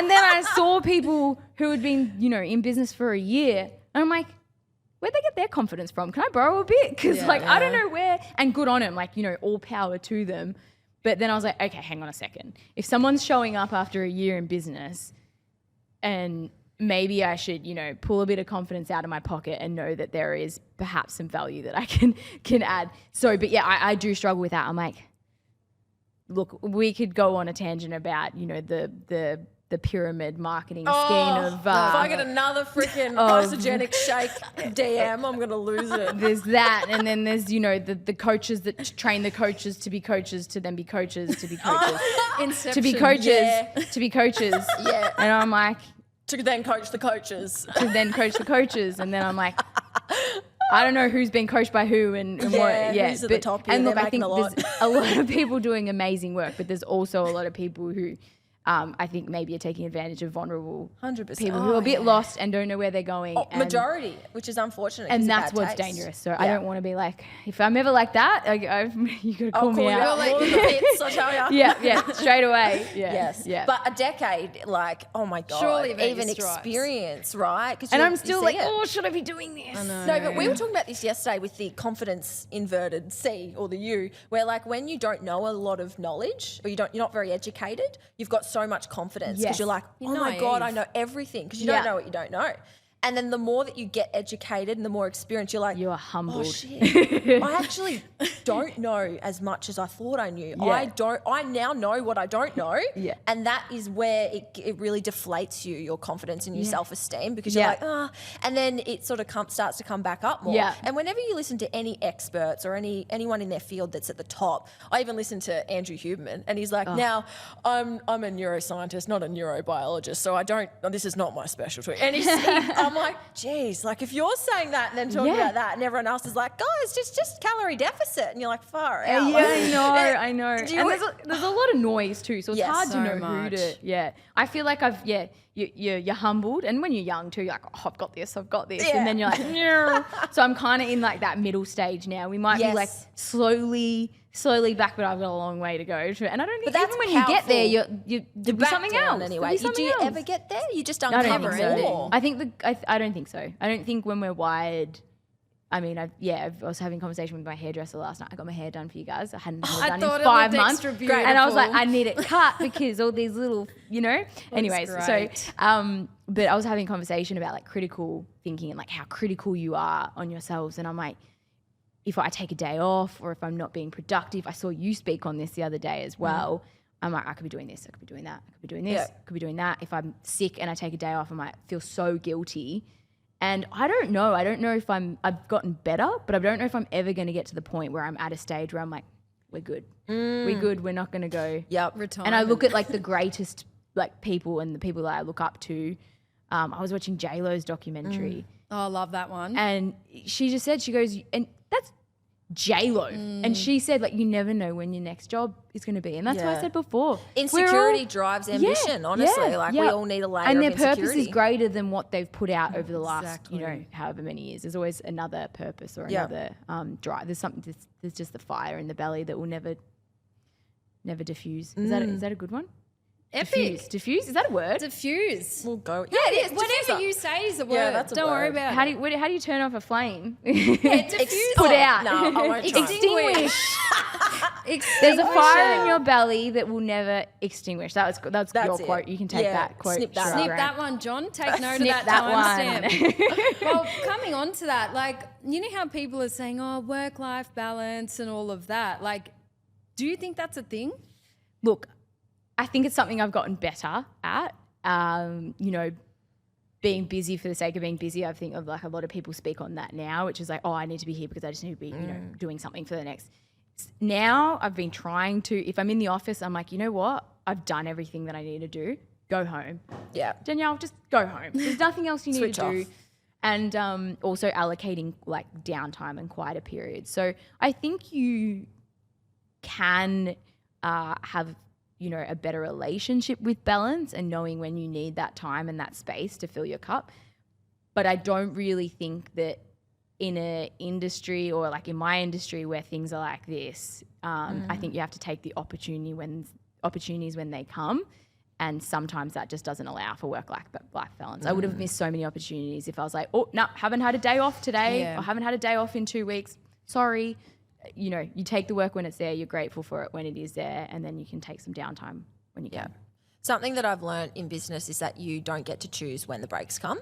then I saw people who had been, in business for a year. And I'm like, where'd they get their confidence from? Can I borrow a bit? Because I don't know where. And good on them, all power to them. But then I was like, okay, hang on a second. If someone's showing up after a year in business, and maybe I should, pull a bit of confidence out of my pocket and know that there is perhaps some value that I can add. So, but yeah, I do struggle with that. I'm like, look, we could go on a tangent about, the pyramid marketing scheme of...
if I get another freaking isogenic shake DM, I'm going to lose it.
There's that, and then there's, the coaches that train the coaches to be coaches to then be coaches to be coaches.
Inception.
To be coaches to be coaches.
Yeah.
And I'm like...
To then coach the coaches.
To then coach the coaches, and then I'm like... I don't know who's been coached by who and what. Yeah,
who's at the top here.
And look, I think
there's
a lot of people doing amazing work, but there's also a lot of people who I think maybe are taking advantage of vulnerable
100%.
people who are a bit lost and don't know where they're going.
Majority, which is unfortunate.
And that's what's dangerous. So I don't want to be like, if I'm ever like that, you got to call me out.
I'll tell you.
Yeah, straight away. Yeah.
Yes.
Yeah.
But a decade, oh my God.
Surely
even experience, right?
And I'm still like, should I be doing this?
No, but we were talking about this yesterday with the confidence inverted C or the U, where when you don't know a lot of knowledge or you're not very educated, you've got so much confidence because you're like, oh my God, I know everything, because you don't know what you don't know. And then the more that you get educated and the more experience, you're like,
you are humbled.
Oh shit, I actually don't know as much as I thought I knew.
Yeah.
I now know what I don't know.
Yeah.
And that is where it really deflates your confidence and your self-esteem, because you're like, and then it sort of starts to come back up more.
Yeah.
And whenever you listen to any experts or anyone in their field that's at the top, I even listened to Andrew Huberman, and he's like, now I'm a neuroscientist, not a neurobiologist, so this is not my specialty. And I'm like, geez, if you're saying that and then talking about that, and everyone else is like, guys, just calorie deficit, and you're like, far out.
Yeah, I know. And there's a lot of noise too, so it's hard to know who to. Yeah, I feel like you're humbled, and when you're young too, you're like, oh, I've got this, and then you're like, no. So I'm kind of in that middle stage now. We might be slowly back, but I've got a long way to go. And I don't think even when you get there, there'll be something else.
Anyway, do you ever get there? You just
uncover
more.
I don't think so. I don't think when we're wired. I mean, I was having a conversation with my hairdresser last night. I got my hair done for you guys. I hadn't had it done in 5 months. And I was like, I need it cut because all these little, Anyways, so, but I was having a conversation about critical thinking and how critical you are on yourselves. And I'm like, if I take a day off or if I'm not being productive, I saw you speak on this the other day as well. I'm like, I could be doing this, I could be doing that, I could be doing this, I could be doing that. If I'm sick and I take a day off, I might feel so guilty. And I don't know if I've gotten better, but I don't know if I'm ever going to get to the point where I'm at a stage where I'm like, we're good. We're good. We're not going to go.
Yep.
Retirement.
And I look at the greatest people and the people that I look up to. I was watching J-Lo's documentary.
Oh, I love that one.
And she just said, she goes, and that's J-Lo. And she said, like, you never know when your next job is going to be. And that's what I said before.
Insecurity drives ambition, honestly. We all need a layer
and
of
their
insecurity.
purpose is greater than what they've put out over the last, however many years. There's always another purpose or another drive. There's something, there's just the fire in the belly that will never diffuse. Is that a good one?
Epic.
Diffuse? Is that a word?
Diffuse.
We'll go.
Yeah, it is. Whatever you say is a word.
Yeah, that's a
Don't worry
word.
about
How
it.
do you turn off a flame?
Diffuse.
Put out.
No, I won't try.
Extinguish. There's a fire in your belly that will never extinguish. That's your
it.
quote. You can take that quote.
Snip that
Snip that one, John. Take note of
Snip
that
one.
timestamp. Well, coming on to that, like, you know how people are saying, oh, work-life balance and all of that. Like, do you think that's a thing?
Look, I think it's something I've gotten better at. Being busy for the sake of being busy. I think of like a lot of people speak on that now, which is like, oh, I need to be here because I just need to be, doing something for the next. Now I've been trying to, if I'm in the office, I'm like, you know what? I've done everything that I need to do. Go home.
Yeah.
Danielle, just go home. There's nothing else you need
Switch
to do.
off.
And also allocating like downtime and quieter periods. So I think you can have a better relationship with balance and knowing when you need that time and that space to fill your cup. But I don't really think that in an industry or like in my industry where things are like this, I think you have to take the opportunities when they come. And sometimes that just doesn't allow for work-life balance. I would have missed so many opportunities if I was like, oh, no, haven't had a day off today or haven't had a day off in 2 weeks. Sorry. You take the work when it's there, you're grateful for it when it is there, and then you can take some downtime when you can.
Something that I've learned in business is that you don't get to choose when the breaks come,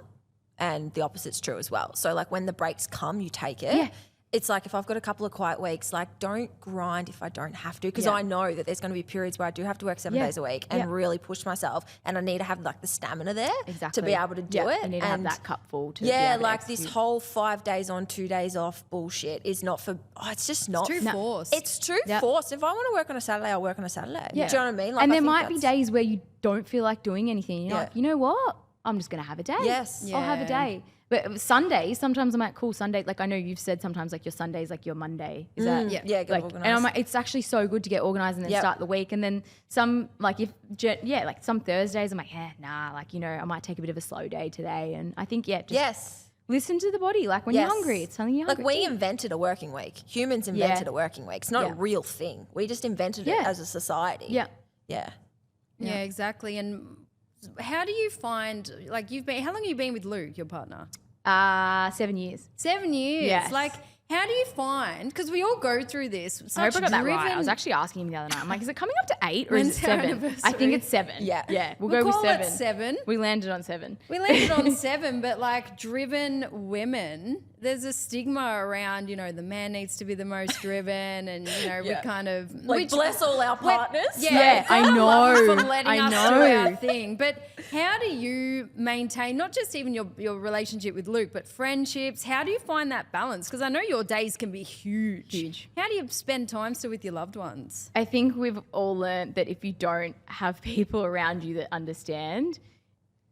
and the opposite's true as well. So like when the breaks come, you take it. Yeah. It's like if I've got a couple of quiet weeks, like don't grind if I don't have to, because I know that there's going to be periods where I do have to work 7 days a week and really push myself, and I need to have like the stamina there to be able to do it.
I need to have that cup full to
like this whole 5 days on, 2 days off bullshit is not for, it's just not.
It's too forced.
It's too forced. If I want to work on a Saturday, I'll work on a Saturday.
Yeah.
Do you know what I mean? Like,
and there might be days where you don't feel like doing anything. You're like, you know what? I'm just going to have a day.
Yes.
I'll have a day. But Sundays, sometimes I'm like, cool, Sunday. Like I know you've said sometimes like your Sunday's like your Monday. Is that?
Yeah, get
like,
organised.
and I'm like, it's actually so good to get organised and then start the week. And then some like like some Thursdays I'm like, like, I might take a bit of a slow day today. And I think, just listen to the body. Like when you're hungry, it's telling you hungry.
Like we invented a working week. Humans invented a working week. It's not a real thing. We just invented it as a society.
Yeah.
Yeah.
Yeah, exactly. And how do you find, like how long have you been with Luke, your partner?
7 years.
7 years.
Yes.
Like, how do you find, because we all go through this.
I hope I got that right. I was actually asking him the other night. I'm like, is it coming up to 8 or is it 7? I think it's 7.
Yeah.
Yeah. We'll go with
call
7.
it 7.
We landed on 7.
We landed on 7, but like driven women, there's a stigma around, the man needs to be the most driven, and we kind of
like bless all our partners.
I know.
For letting us do our thing. But how do you maintain not just even your relationship with Luke, but friendships? How do you find that balance? Because I know your days can be huge. How do you spend time still with your loved ones?
I think we've all learned that if you don't have people around you that understand,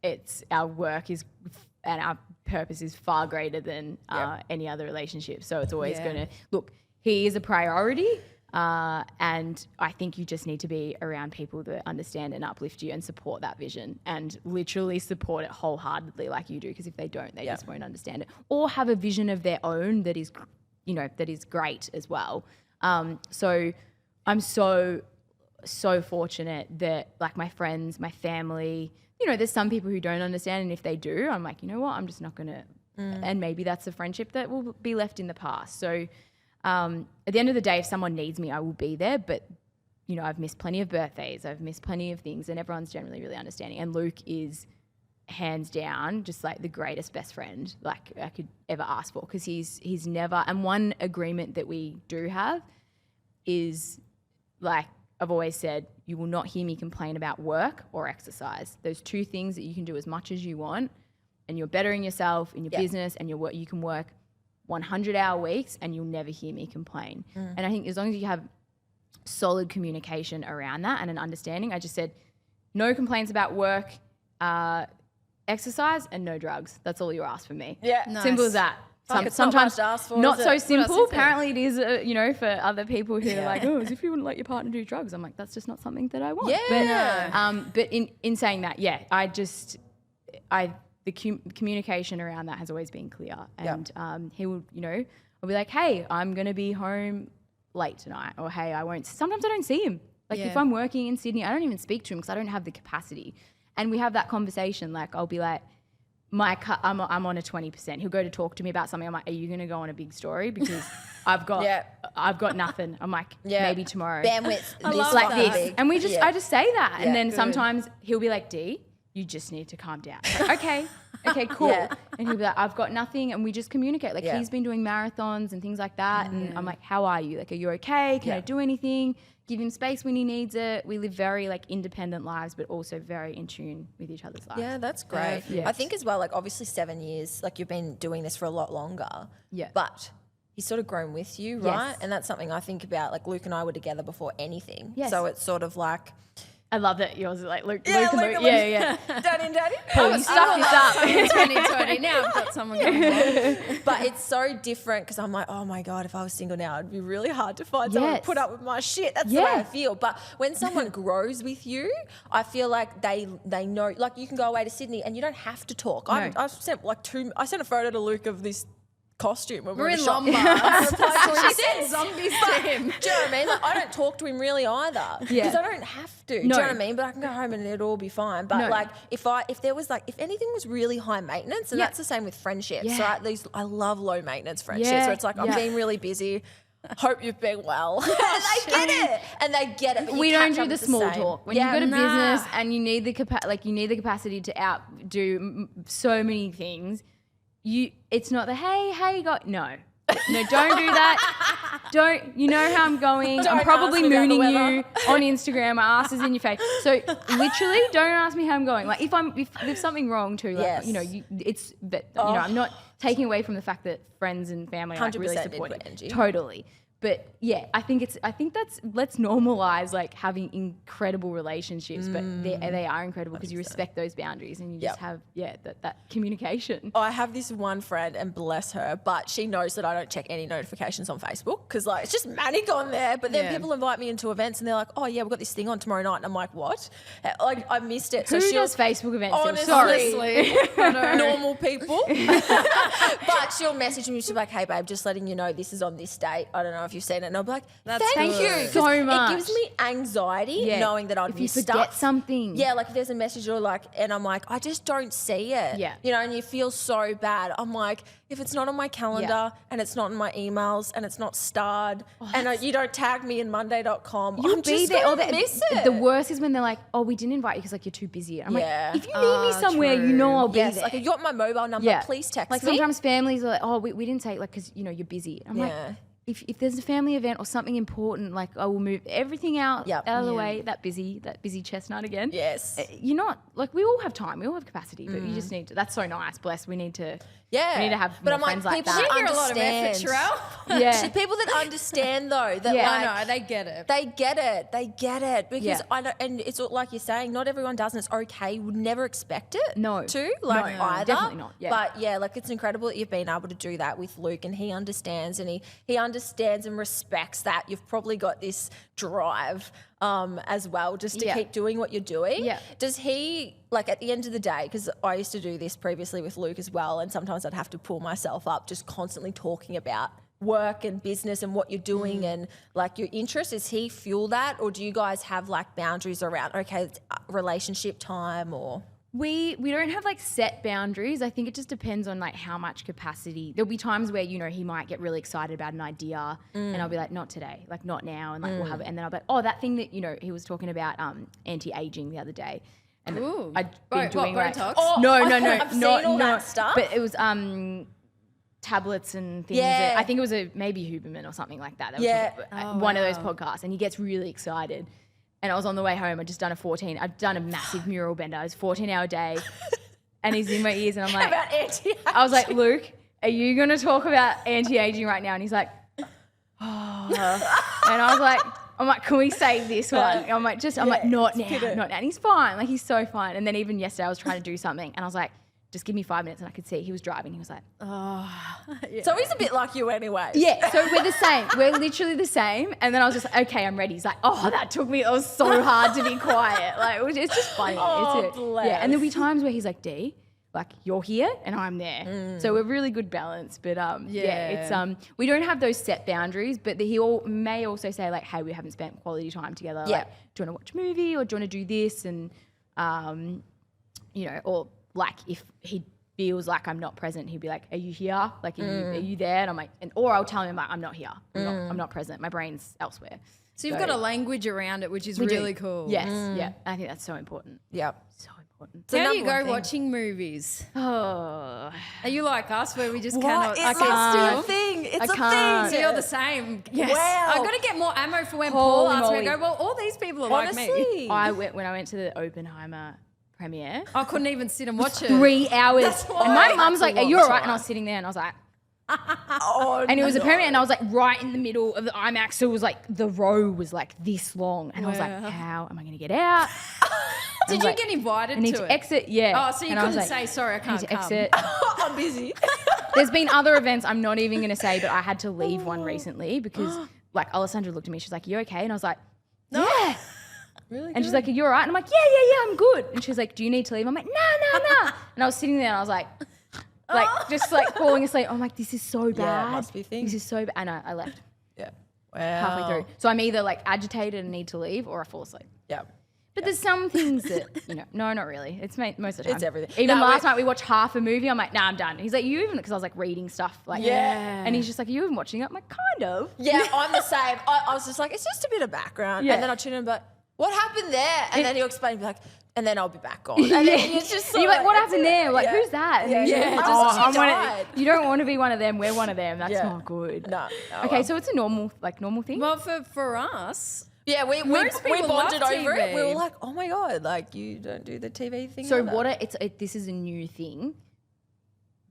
it's our work is and our purpose is far greater than any other relationship. So it's always going to look. He is a priority, and I think you just need to be around people that understand and uplift you and support that vision, and literally support it wholeheartedly like you do. Because if they don't, they just won't understand it, or have a vision of their own that is, that is great as well. So I'm so fortunate that like my friends, my family. There's some people who don't understand, and if they do, I'm like, you know what, I'm just not going to, and maybe that's a friendship that will be left in the past. So at the end of the day, if someone needs me, I will be there, but, I've missed plenty of birthdays, I've missed plenty of things, and everyone's generally really understanding. And Luke is hands down just like the greatest best friend like I could ever ask for, because he's never, and one agreement that we do have is like, I've always said, you will not hear me complain about work or exercise. Those two things that you can do as much as you want, and you're bettering yourself in your business, and you can work 100-hour weeks and you'll never hear me complain. And I think as long as you have solid communication around that and an understanding, I just said, no complaints about work, exercise, and no drugs. That's all you ask from me.
Yeah.
Nice.
Simple as that. Sometimes
not much to ask for,
not
is
so
it?
simple. Apparently it is, for other people who are like, oh, as if you wouldn't let your partner do drugs. I'm like, that's just not something that I want.
Yeah.
But in saying that, the communication around that has always been clear. And he will, I'll be like, hey, I'm going to be home late tonight. Or, hey, I won't. Sometimes I don't see him. Like if I'm working in Sydney, I don't even speak to him because I don't have the capacity. And we have that conversation. Like I'll be like, I'm on a 20%. He'll go to talk to me about something. I'm like, are you going to go on a big story? Because I've got nothing. I'm like, maybe tomorrow.
Bandwidth.
love
this. And I just say that.
Yeah,
and then
good.
sometimes he'll be like, D, you just need to calm down. Like, okay, cool.
Yeah.
And he'll be like, I've got nothing. And we just communicate. Like he's been doing marathons and things like that. And I'm like, how are you? Like, are you okay? Can I do anything? Give him space when he needs it. We live very independent lives, but also very in tune with each other's lives.
Yeah, that's great.
Yes.
I think as well, obviously 7 years, you've been doing this for a lot longer.
Yeah.
But he's sort of grown with you, right?
Yes.
And that's something I think about. Luke and I were together before anything.
Yes.
So it's sort of like...
I love that yours is like Luke
Yeah,
and
Luke
Luke.
and
Yeah.
Daddy and Daddy.
Paul, you stuff this up.
2020. Now I've got someone going on.
But it's so different because I'm like, oh my God, if I was single now, it'd be really hard to find someone to
Yes.
put up with my shit. That's the way I feel. But when someone grows with you, I feel like they know, you can go away to Sydney and you don't have to talk.
No.
I've sent I sent a photo to Luke of this costume when we
We're
were
in
shop.
Lombard. She sent zombies to him.
Do you know what I mean? I don't talk to him really either because I don't have to. Do you know what I mean? But I can go home and it'll all be fine. But if there was if anything was really high maintenance, and that's the same with friendships, right? I love low maintenance friendships where it's I'm being really busy. Hope you've been well. And they get it. And they get it. But
We
you
don't
catch
do
up
the
at
small
same.
talk. When you've got a business and you need the capacity to outdo so many things, it's not the hey, no, don't do that. Don't, you know how I'm going. I'm probably
ask me about the
mooning
weather.
you on Instagram. My ass is in your face. So literally, don't ask me how I'm going. If there's something wrong too, I'm not taking away from the fact that friends and family are really
100%
supportive.
mid-energy.
Totally. But I think let's normalize having incredible relationships, but they are incredible because you respect those boundaries and you just have that communication.
I have this one friend, and bless her, but she knows that I don't check any notifications on Facebook because it's just manic on there. But then people invite me into events and they're like, oh yeah, we've got this thing on tomorrow night, and I'm like, what? I missed it.
Who does Facebook events?
Honestly,
Sorry.
normal people. But she'll message me. She'll be like, hey babe, just letting you know this is on this date. I don't know if you've seen it. And I'll be like, thank you. 'Cause
so much.
It gives me anxiety knowing that I'd
if you
miss
forget
stuff.
something.
Yeah, if there's a message and I'm like, I just don't see it.
Yeah.
And you feel so bad. I'm like, if it's not on my calendar and it's not in my emails and it's not starred and you don't tag me in monday.com, I'm just going to miss it.
The worst is when they're like, oh, we didn't invite you because you're too busy. I'm like, if you need me somewhere,
true.
I'll be
yes,
there.
if you got my mobile number, please text me.
Sometimes families are like, oh, we didn't take because you're busy. I'm like, if there's a family event or something important, I will move everything out of the way. That busy chestnut again.
Yes.
You're not we all have time, we all have capacity, but you just need to. That's so nice. Bless. We need to.
Yeah.
We need to have
but
more
I'm
friends
like,
like
people
that.
that
You're a lot of effort,
understand.
Sherelle.
Yeah.
People that understand though, that
I know, they get it.
They get it because I know, and it's like you're saying, not everyone does, and it's okay. Would never expect it.
No.
Either.
Definitely not. Yeah.
But it's incredible that you've been able to do that with Luke, and he understands, and he understands and respects that you've probably got this drive as well, just to keep doing what you're doing.
Yeah.
Does he, at the end of the day, because I used to do this previously with Luke as well, and sometimes I'd have to pull myself up just constantly talking about work and business and what you're doing and your interests. Does he fuel that, or do you guys have boundaries around, okay, it's relationship time or...
We don't have set boundaries. I think it just depends on how much capacity. There'll be times where he might get really excited about an idea and I'll be like, not today, not now, and we'll have it. And then I'll be like, oh, that thing that he was talking about anti-aging the other day. And
Ooh.
I'd been doing
Botox?
No,
I've seen all that stuff.
But it was tablets and things.
Yeah.
I think it was maybe Huberman or something like that. One of those podcasts, and he gets really excited. And I was on the way home. I'd done a massive mural bender. It was a 14-hour day. And he's in my ears and I'm like...
About anti-aging.
I was like, Luke, are you going to talk about anti-aging right now? And he's like, oh. And I was like, can we save this one? I'm like, not now. And he's fine. He's so fine. And then even yesterday I was trying to do something and I was like, just give me 5 minutes. And I could see he was driving. He was like,
So he's a bit like you anyway.
yeah. So we're the same. We're literally the same. And then I was just like, okay, I'm ready. He's like, oh, that took me. It was so hard to be quiet. Like it's just funny.
Bless.
Yeah. And there'll be times where he's like, D, like you're here and I'm there. So we're really good balance. But it's we don't have those set boundaries. But he may also say like, hey, we haven't spent quality time together.
Yeah.
Like, do you want to watch a movie or do you want to do this? And or like if he feels like I'm not present, he'd be like, are you here? Like, are you there? And I'm like, or I'll tell him like, I'm not here. I'm not present. My brain's elsewhere.
So you've got a language around it, which is really cool.
Yes. Yeah. I think that's so important.
Yep.
So important.
So how do you go watching movies?
Oh.
Are you like us where we just cannot?
It must be a thing. It's a thing.
So you're the same. Yes.
Wow.
I've got to get more ammo for when Paul asks me. I
moly.
go, well, all these people are
Honestly.
like me.
When I went to the Oppenheimer premiere.
I couldn't even sit and watch it.
3 hours. And my mum's like, are you all right?
That's
And I was sitting there and I was like,
Oh,
and it was a premiere and I was like right in the middle of the IMAX. So it was like the row was like this long. And I was like, how am I going to get out?
Did you get invited
I need
to
to
it?
exit. Yeah.
Oh, so you
And I was
couldn't
like,
say, sorry, I
I
can't
need to
come.
exit.
I'm busy.
There's been other events I'm not even going to say, but I had to leave one recently because like Alessandra looked at me. She's like, you okay? And I was like, yeah.
Really?
And she's like, are you all right? And I'm like, yeah, I'm good. And she's like, do you need to leave? I'm like, no. And I was sitting there and I was like just like falling asleep. I'm like, this is so bad.
Yeah, it must be things.
This is so bad. And I left
Yeah. Wow.
halfway through. So I'm either like agitated and need to leave or I fall asleep.
Yeah.
But there's some things that, no, not really. It's most of the time.
It's everything.
Even
No,
last night we watched half a movie. I'm like, nah, I'm done. He's like, you even, because I was like reading stuff. Like,
Yeah.
And he's just like, are you even watching it? I'm like, kind of.
Yeah, I'm the same. I was just like, it's just a bit of background.
Yeah.
And then I tune in and be like, what happened there? And then he'll explain, be like, and then I'll be back on. And then it's just
And you're like, what happened there? I'm like,
Yeah.
who's that? And
Yeah,
he's
yeah.
like,
Just she
I'm
died.
you don't want to be one of them. We're one of them. That's
Yeah.
not good.
No.
Okay, so it's a normal thing.
Well, for us,
yeah, we
most people
bonded
love
over it. We
TV.
were like, oh my God, like you don't do the TV thing.
So
either.
this is a new thing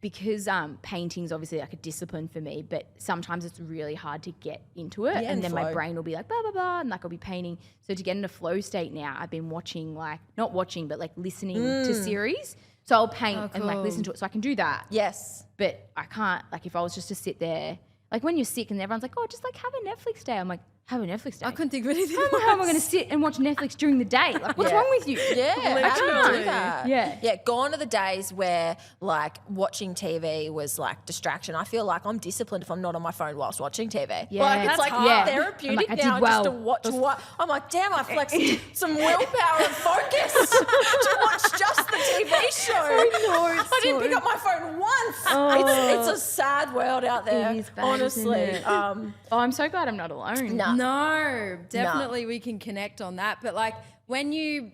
because painting's obviously like a discipline for me, but sometimes it's really hard to get into it,
Yeah,
and then my
flow.
brain will be like blah blah blah, and like I'll be painting. So to get into flow state now, I've been watching not watching, but like listening to series. So I'll paint and like listen to it, so I can do that.
Yes.
But I can't, like if I was just to sit there, like when you're sick and everyone's like, oh, just like have a Netflix day. I'm like, have a Netflix day.
I couldn't think of anything.
How am I going to sit and watch Netflix during the day? Like, what's
Yeah.
wrong with you?
Yeah,
I
how do you
can't.
do that?
Yeah.
Yeah, gone are the days where like watching TV was like distraction. I feel like I'm disciplined if I'm not on my phone whilst watching TV.
Yeah,
like it's
that's
like
hard.
therapeutic
I'm like, I did
now
well.
just to watch what I'm like, damn, I flexed some willpower and focus to watch just the TV show. I didn't pick up my phone once. It's a sad world out there.
It is bad,
honestly.
isn't it? Oh, I'm so glad I'm not alone.
No, definitely we can connect on that. But like when you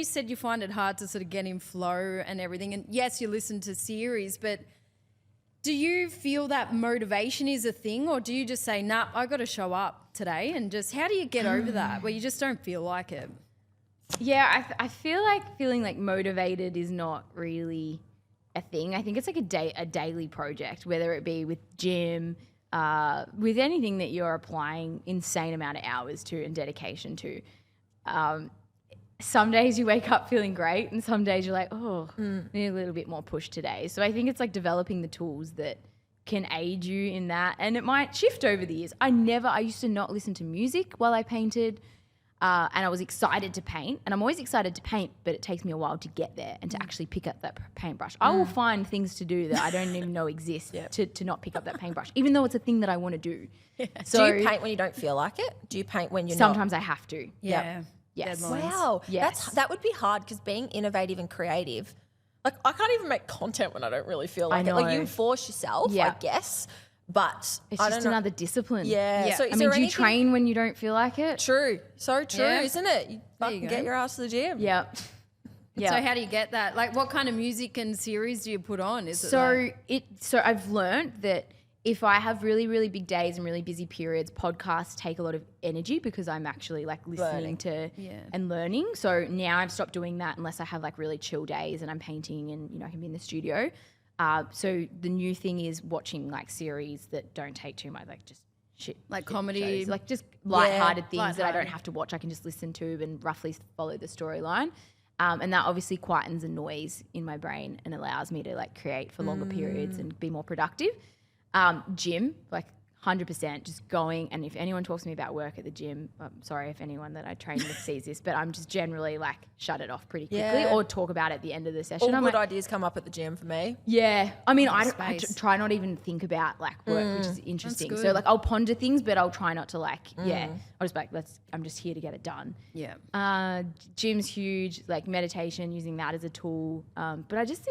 said you find it hard to sort of get in flow and everything, and yes, you listen to series, but do you feel that motivation is a thing, or do you just say, nah, I got to show up today? And just how do you get over that where you just don't feel like it?
Yeah, I feel like feeling like motivated is not really a thing. I think it's like a daily project, whether it be with gym, with anything that you're applying insane amount of hours to and dedication to. Some days you wake up feeling great and some days you're like, need a little bit more push today. So I think it's like developing the tools that can aid you in that. And it might shift over the years. I used to not listen to music while I painted. And I was excited to paint, and I'm always excited to paint, but it takes me a while to get there and to actually pick up that paintbrush. I will find things to do that I don't even know exist to not pick up that paintbrush, even though it's a thing that I want to do. Yeah. So
do you paint when you don't feel like it? Do you paint when you're
sometimes I have to.
Yeah.
Yes.
Deadlines.
Wow.
Yes.
That would be hard because being innovative and creative, like I can't even make content when I don't really feel like it. Like you force yourself, I guess, but
It's
I
just
don't know.
another discipline.
Yeah. So
I mean, do you train when you don't feel like it?
True. So true,
Yeah.
isn't it? You fucking
go.
get your ass to the gym.
Yeah.
So how do you get that? Like what kind of music and series do you put on? Is it
So I've learned that if I have really, really big days and really busy periods, podcasts take a lot of energy because I'm actually like listening to and learning. So now I've stopped doing that unless I have like really chill days and I'm painting and I can be in the studio. So the new thing is watching like series that don't take too much, like just shit.
Like comedy?
Shows. Like just lighthearted things that I
lighthearted.
don't have to watch. I can just listen to and roughly follow the storyline. And that obviously quietens the noise in my brain and allows me to like create for longer periods and be more productive. Gym, like 100% just going. And if anyone talks to me about work at the gym, I'm sorry if anyone that I train with sees this, but I'm just generally like shut it off pretty quickly or talk about it at the end of the session.
All good ideas come up at the gym for me.
Yeah. I mean, I try not even think about like work, which is interesting. So like I'll ponder things, but I'll try not to like, I'll just be like, I'm just here to get it done.
Yeah.
Gym's huge, like meditation, using that as a tool. But I just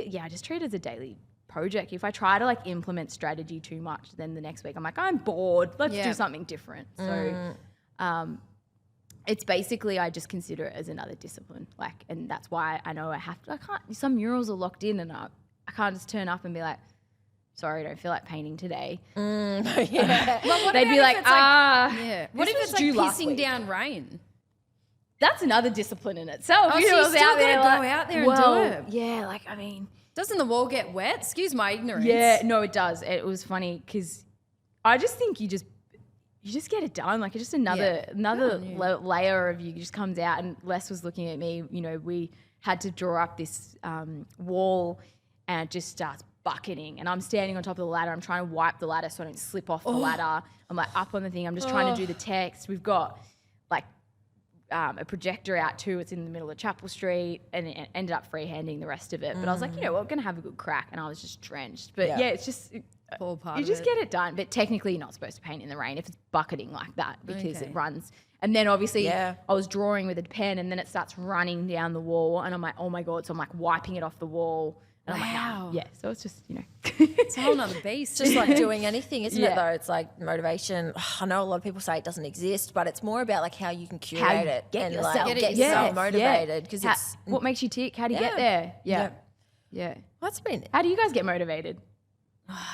treat it as a daily project. If I try to like implement strategy too much, then the next week I'm like, I'm bored. Let's do something different. So it's basically, I just consider it as another discipline. Like, and that's why I know I can't, some murals are locked in and I can't just turn up and be like, sorry, I don't feel like painting today.
Well,
they'd be like,
What if it's like pissing down rain?
That's another discipline in itself.
Oh, so you still gotta go out there and do it.
Yeah, like, I mean,
doesn't the wall get wet? Excuse my ignorance.
yeah, no, it does. It was funny because I just think you just get it done. Like it's just another layer of you just comes out. And Les was looking at me. You know, we had to draw up this wall, and it just starts bucketing. And I'm standing on top of the ladder. I'm trying to wipe the ladder so I don't slip off the ladder. I'm like up on the thing. I'm just trying to do the text. We've got like a projector out too. It's in the middle of Chapel Street, and it ended up freehanding the rest of it. But I was like, you know, we're gonna have a good crack, and I was just drenched. But yeah, it's just
all part
you
of
just
it.
get it done. But technically, you're not supposed to paint in the rain if it's bucketing like that because it runs. And then obviously, I was drawing with a pen, and then it starts running down the wall, and I'm like, oh my god! So I'm like wiping it off the wall. And I'm like, nah. Yeah. So it's just, you know,
it's a whole nother beast.
Just like doing anything, isn't it? Though it's like motivation. I know a lot of people say it doesn't exist, but it's more about like how you can curate it and get yourself motivated. Because it's
what makes you tick. How do you get there? Yeah.
That's been.
How do you guys get motivated?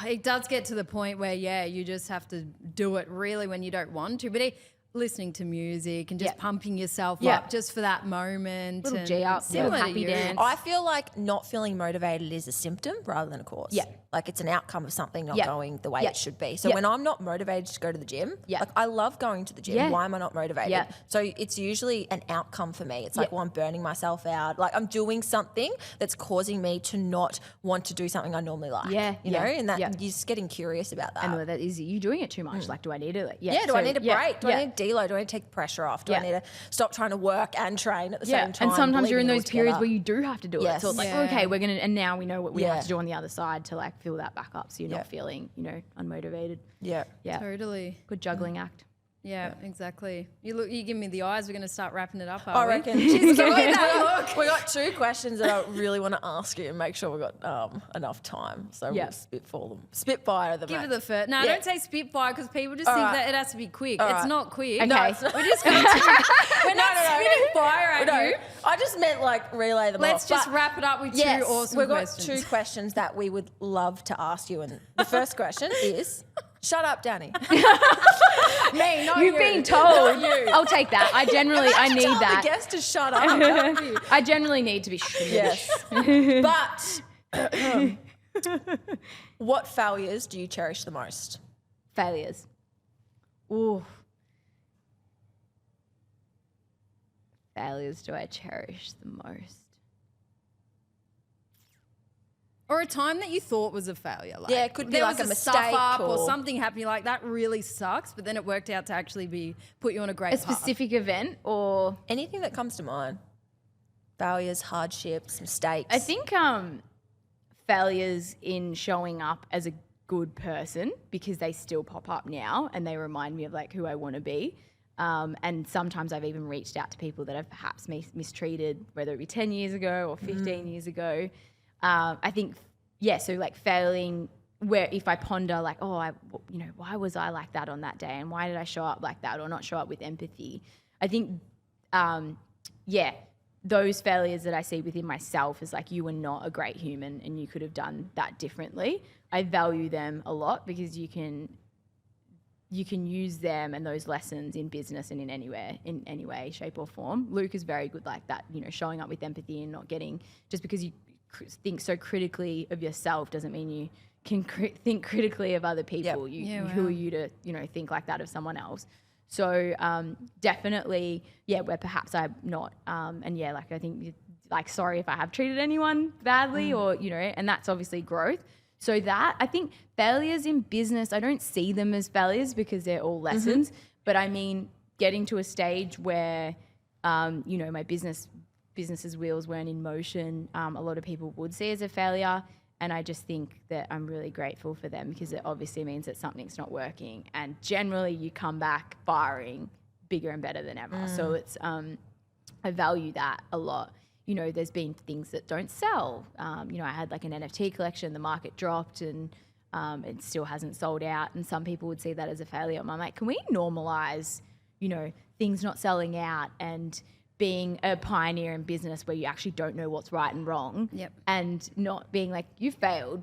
It does get to the point where you just have to do it really when you don't want to. But listening to music and just pumping yourself up just for that moment.
Little G up, little happy dance.
I feel like not feeling motivated is a symptom rather than a cause. Yeah. Like it's an outcome of something not going the way it should be. So when I'm not motivated to go to the gym, like I love going to the gym. Yeah. Why am I not motivated? Yeah. So it's usually an outcome for me. It's like, well, I'm burning myself out. Like I'm doing something that's causing me to not want to do something I normally like. Yeah. You know, and that you're just getting curious about that.
And that is, you doing it too much? Like, do I need to?
Do I need a break? Do I need to deload? Do I need to take the pressure off? Do I need to stop trying to work and train at the same time?
And sometimes you're in those periods where you do have to do it. So it's like, okay, we're going to, and now we know what we have to do on the other side to like fill that back up so you're not feeling, you know, unmotivated. Yeah.
Totally.
Good juggling act.
Yeah, exactly. You give me the eyes. We're going to start wrapping it up,
I reckon. We got two questions that I really want to ask you and make sure we've got enough time. So we'll spitfire them.
Give it the first. No, don't say spitfire because people just think that it has to be quick. It's not quick.
Okay.
No, we're just going to we're not spitting fire at you.
I just meant like relay them
Let's just wrap it up with two awesome
we've got
questions.
two questions that we would love to ask you. And the first question is, shut up, Danny.
Me, not You've been told.
You.
I'll take that. I need that.
The guest to shut up.
I generally need to be shushed.
Yes. But what failures do you cherish the most?
Failures. Ooh. Failures do I cherish the most?
Or a time that you thought was a failure. Like,
it could be like a mistake
or something happened. Like that really sucks, but then it worked out to actually put you on a great path.
Specific event or
anything that comes to mind. Failures, hardships, mistakes.
I think failures in showing up as a good person, because they still pop up now and they remind me of like who I want to be. And sometimes I've even reached out to people that have perhaps mistreated, whether it be 10 years ago or 15 years ago. I think, so like failing where if I ponder like, why was I like that on that day and why did I show up like that or not show up with empathy? I think, those failures that I see within myself is like, you were not a great human and you could have done that differently. I value them a lot because you can use them and those lessons in business and in any way, shape or form. Luke is very good like that, you know, showing up with empathy and not getting, just because you think so critically of yourself doesn't mean you can think critically of other people. Who are you to, you know, think like that of someone else? So definitely, where perhaps I'm not, like I think like, sorry if I have treated anyone badly or, you know, and that's obviously growth. So that, I think failures in business, I don't see them as failures because they're all lessons, but I mean, getting to a stage where, you know, my business's wheels weren't in motion, a lot of people would see as a failure. And I just think that I'm really grateful for them because it obviously means that something's not working. And generally you come back firing bigger and better than ever. So it's, I value that a lot. You know, there's been things that don't sell. You know, I had like an NFT collection, the market dropped and it still hasn't sold out. And some people would see that as a failure. I'm like, can we normalize, you know, things not selling out and being a pioneer in business where you actually don't know what's right and wrong and not being like, you failed.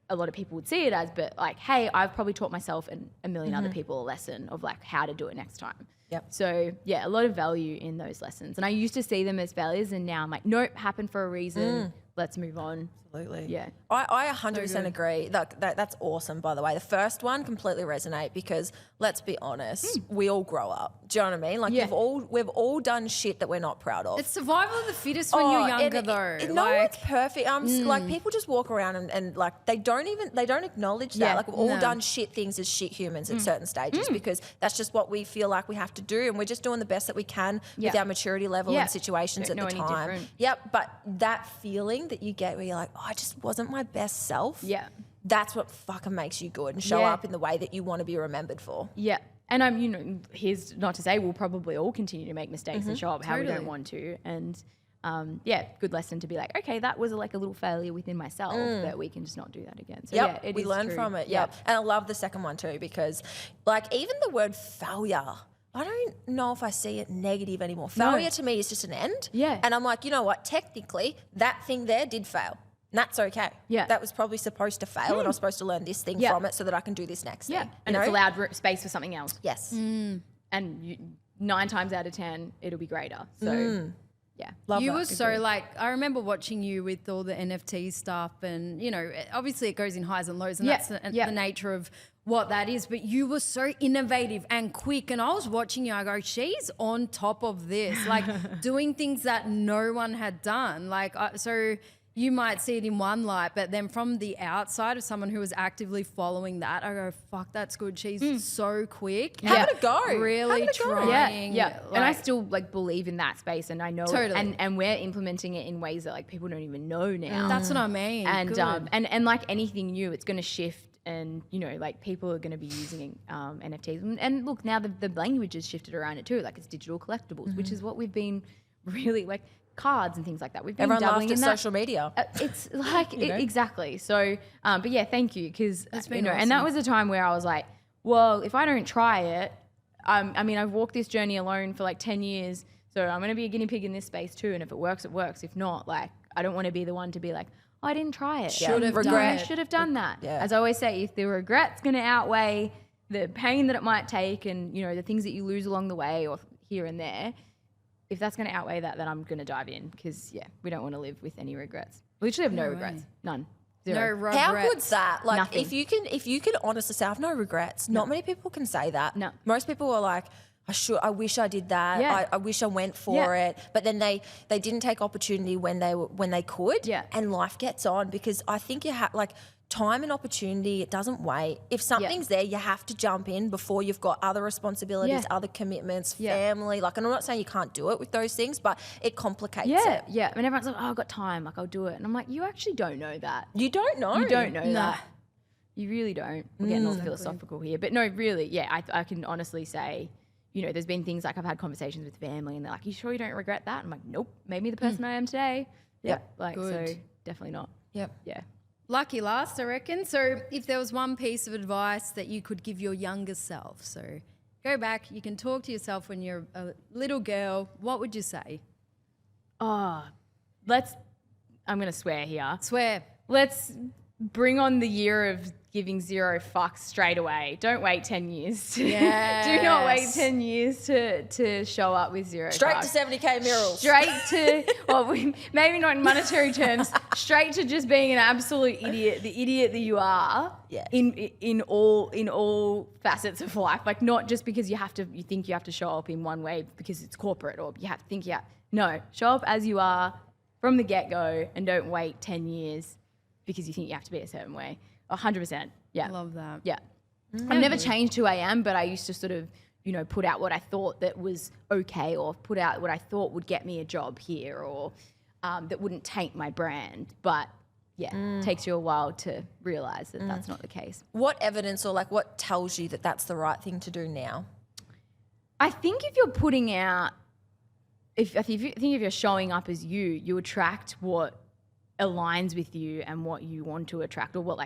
A lot of people would see it as, but like, hey, I've probably taught myself and a million other people a lesson of like how to do it next time. So yeah, a lot of value in those lessons. And I used to see them as failures and now I'm like, nope, happened for a reason. Let's move on.
Absolutely.
Yeah.
I 100% agree. That's awesome, by the way. The first one completely resonate because let's be honest, we all grow up. Do you know what I mean? Like we've all done shit that we're not proud of.
It's survival of the fittest when you're younger, though.
No one's perfect. Like people just walk around and like they don't acknowledge that. Like we've all done shit things as shit humans at certain stages because that's just what we feel like we have to do, and we're just doing the best that we can with our maturity level and situations at the time. But that feeling that you get where you're like, oh, I just wasn't my best self. That's what fucking makes you good and show up in the way that you want to be remembered for.
And I'm, you know, here's not to say we'll probably all continue to make mistakes and show up how we don't want to. And good lesson to be like, okay, that was like a little failure within myself, but we can just not do that again. So
we learn from it. And I love the second one too because like even the word failure, I don't know if I see it negative anymore. Failure to me is just an end. And I'm like, you know what? Technically, that thing there did fail. And that's okay. That was probably supposed to fail and I was supposed to learn this thing from it so that I can do this next thing.
And it's allowed space for something else.
Yes.
And 9 times out of 10, it'll be greater. So,
Love you that. Were so like, I remember watching you with all the NFT stuff and, you know, obviously it goes in highs and lows and that's the nature of what that is, but you were so innovative and quick and I was watching you, I go, she's on top of this, like doing things that no one had done. Like, so you might see it in one light, but then from the outside of someone who was actively following that, I go, fuck, that's good. She's so quick.
Having a go.
Really trying.
Like, and I still like believe in that space and I know and we're implementing it in ways that like people don't even know now.
That's what I mean.
And and like anything new, it's going to shift. And, you know, like people are going to be using NFTs. And look, now the language has shifted around it too. Like it's digital collectibles, which is what we've been really like cards and things like that. We've been
Everyone
dabbling
laughed
in
at
that.
social media.
It's like, exactly. So, but yeah, thank you. Because, you know,
awesome.
and that was a time where I was like, well, if I don't try it, I mean, I've walked this journey alone for like 10 years. So I'm going to be a guinea pig in this space too. And if it works, it works. If not, like, I don't want to be the one to be like, oh, I didn't try it.
Should have
done that. As I always say, if the regret's going to outweigh the pain that it might take and, you know, the things that you lose along the way or here and there, if that's going to outweigh that, then I'm going to dive in because, we don't want to live with any regrets. We literally have no regrets. None. Zero.
No regrets.
How good's that? Like,
Nothing.
if you can honestly say, I have no regrets. Not many people can say that.
No.
Most people are like, I wish I did that. I wish I went for it. But then they didn't take opportunity when they could. And life gets on because I think you have like time and opportunity. It doesn't wait. If something's there, you have to jump in before you've got other responsibilities, other commitments, family. Like, and I'm not saying you can't do it with those things, but it complicates it.
Yeah. And everyone's like, oh, I've got time. Like, I'll do it. And I'm like, you actually don't know that.
You don't know.
You don't know that. You really don't. We're getting all philosophical here. But no, really, I can honestly say, you know, there's been things like I've had conversations with family and they're like, you sure you don't regret that? I'm like, nope, made me the person I am today. Like,
good.
So definitely not. Yeah.
Lucky last, I reckon. So if there was one piece of advice that you could give your younger self, so go back, you can talk to yourself when you're a little girl, what would you say?
I'm going to swear here.
Swear.
Let's bring on the year of giving 0 fucks straight away. Don't wait 10 years. Do not wait 10 years to show up with 0
Straight
fucks.
to 70K murals.
Straight to, maybe not in monetary terms, straight to just being an absolute idiot, the idiot that you are in all facets of life. Like not just because you think you have to show up in one way because it's corporate or you have to think, no, show up as you are, from the get-go and don't wait 10 years because you think you have to be a certain way. 100%. Yeah.
Love that.
Yeah. I've never changed who I am, but I used to sort of, you know, put out what I thought that was okay, or put out what I thought would get me a job here, or that wouldn't taint my brand. But yeah, it takes you a while to realize that that's not the case.
What evidence or like what tells you that that's the right thing to do now?
I think if you're putting out, if you're showing up as you attract what aligns with you and what you want to attract, or what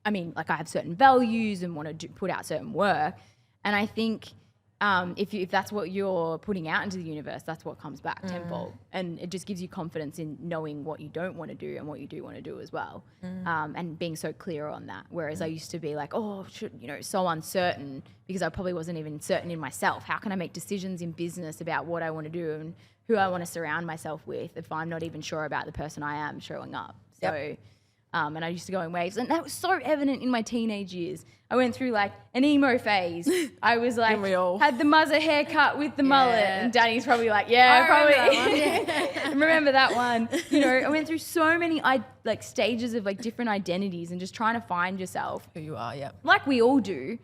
I have certain values and want to put out certain work. And I think if that's what you're putting out into the universe, that's what comes back tenfold. And it just gives you confidence in knowing what you don't want to do and what you do want to do as well. And being so clear on that. Whereas I used to be like, so uncertain, because I probably wasn't even certain in myself. How can I make decisions in business about what I want to do and who I want to surround myself with if I'm not even sure about the person I am showing up? So, and I used to go in waves, and that was so evident in my teenage years. I went through like an emo phase. I was like, had the muzzer haircut with the mullet, and Danny's probably like, remember that one. You know, I went through so many stages of like different identities and just trying to find yourself.
Who you are,
like we all do.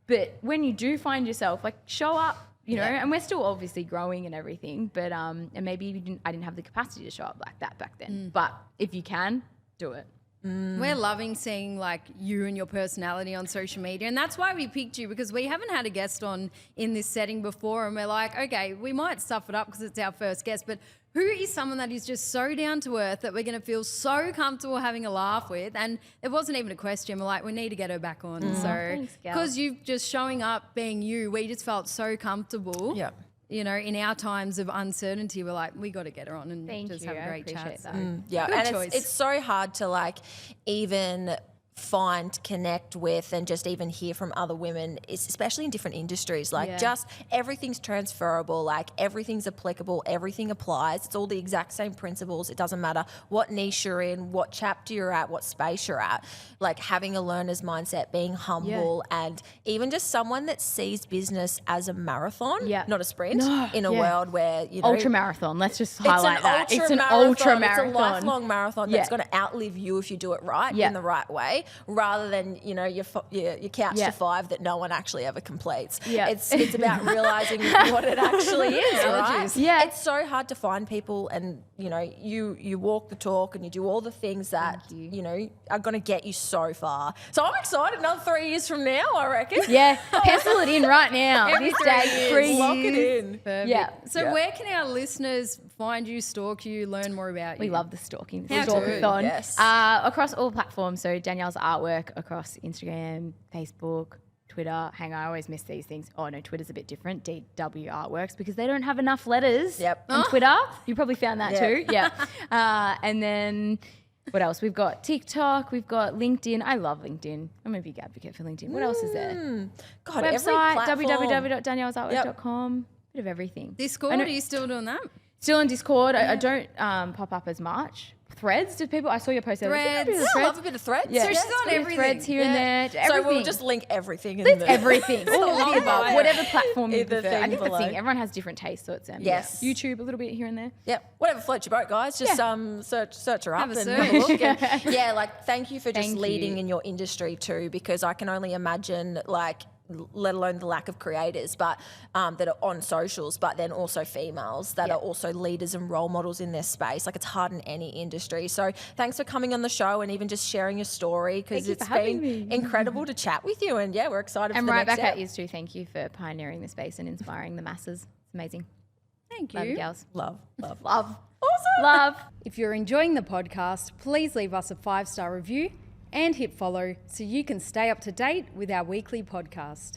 But when you do find yourself, like show up. You know, and we're still obviously growing and everything, but and maybe I didn't have the capacity to show up like that back then. But if you can, do it.
We're loving seeing like you and your personality on social media, and that's why we picked you, because we haven't had a guest on in this setting before, and we're like, okay, we might stuff it up because it's our first guest, but who is someone that is just so down to earth that we're going to feel so comfortable having a laugh with? And it wasn't even a question. We're like, we need to get her back on. So because you've just showing up being you, we just felt so comfortable.
Yeah.
You know, in our times of uncertainty, we're like, we got to get her on and just have a great chat. So.
Yeah,
Good
and
choice.
it's so hard to like even connect with and just even hear from other women, especially in different industries. Like just everything's transferable, like everything's applicable, everything applies. It's all the exact same principles. It doesn't matter what niche you're in, what chapter you're at, what space you're at. Like having a learner's mindset, being humble, and even just someone that sees business as a marathon, not a sprint, in a world where, you know,
ultra marathon. Let's just highlight that.
It's an ultra marathon. It's a lifelong marathon that's going to outlive you if you do it right in the right way. Rather than, you know, your couch to 5 that no one actually ever completes. It's about realizing what it actually is, right?
Yeah.
It's so hard to find people, and, you know, you walk the talk and you do all the things that, you know, are going to get you so far. So I'm excited. Another 3 years from now, I reckon.
Yeah. Pencil it in right now. This day, 3 years.
Lock it in.
Perfect.
Yeah.
So where can our listeners find you, stalk you, learn more about you?
We love the stalking.
How
Stalkathon.
Yes.
Across all platforms. So Danielle's artwork across Instagram, Facebook, Twitter. Hang on, I always miss these things. Oh no, Twitter's a bit different. DW Artworks, because they don't have enough letters on Twitter. You probably found that too. Yeah. And then what else? We've got TikTok. We've got LinkedIn. I love LinkedIn. I'm a big advocate for LinkedIn. What else is there?
God,
Website,
every platform.
www.daniellesartwork.com. Bit of everything.
Discord, are you still doing that?
Still on Discord. I don't pop up as much. Threads? Did people? I saw your post.
Threads.
I love a bit of threads.
Yeah.
So she's on everything.
Threads here and there. Everything.
So we'll just link everything in there.
Everything. All of the above. Whatever platform you
Either
prefer. I think
below.
the thing. Everyone has different tastes, so it's
Yes.
YouTube a little bit here and there.
Yep. Whatever floats your boat, guys. Just search her up
Have a
and
search.
have a look. And, like thank you for just
Thank
leading
you.
in your industry too, because I can only imagine like, let alone the lack of creators, but that are on socials, but then also females that are also leaders and role models in their space. Like it's hard in any industry. So thanks for coming on the show and even just sharing your story, because it's been incredible to chat with you. And we're excited for the
right
next
back
step.
at you too. Thank you for pioneering the space and inspiring the masses. It's amazing.
Thank you.
Love you, gals.
Love.
Love.
Awesome.
Love.
If you're enjoying the podcast, please leave us a 5-star review and hit follow so you can stay up to date with our weekly podcast.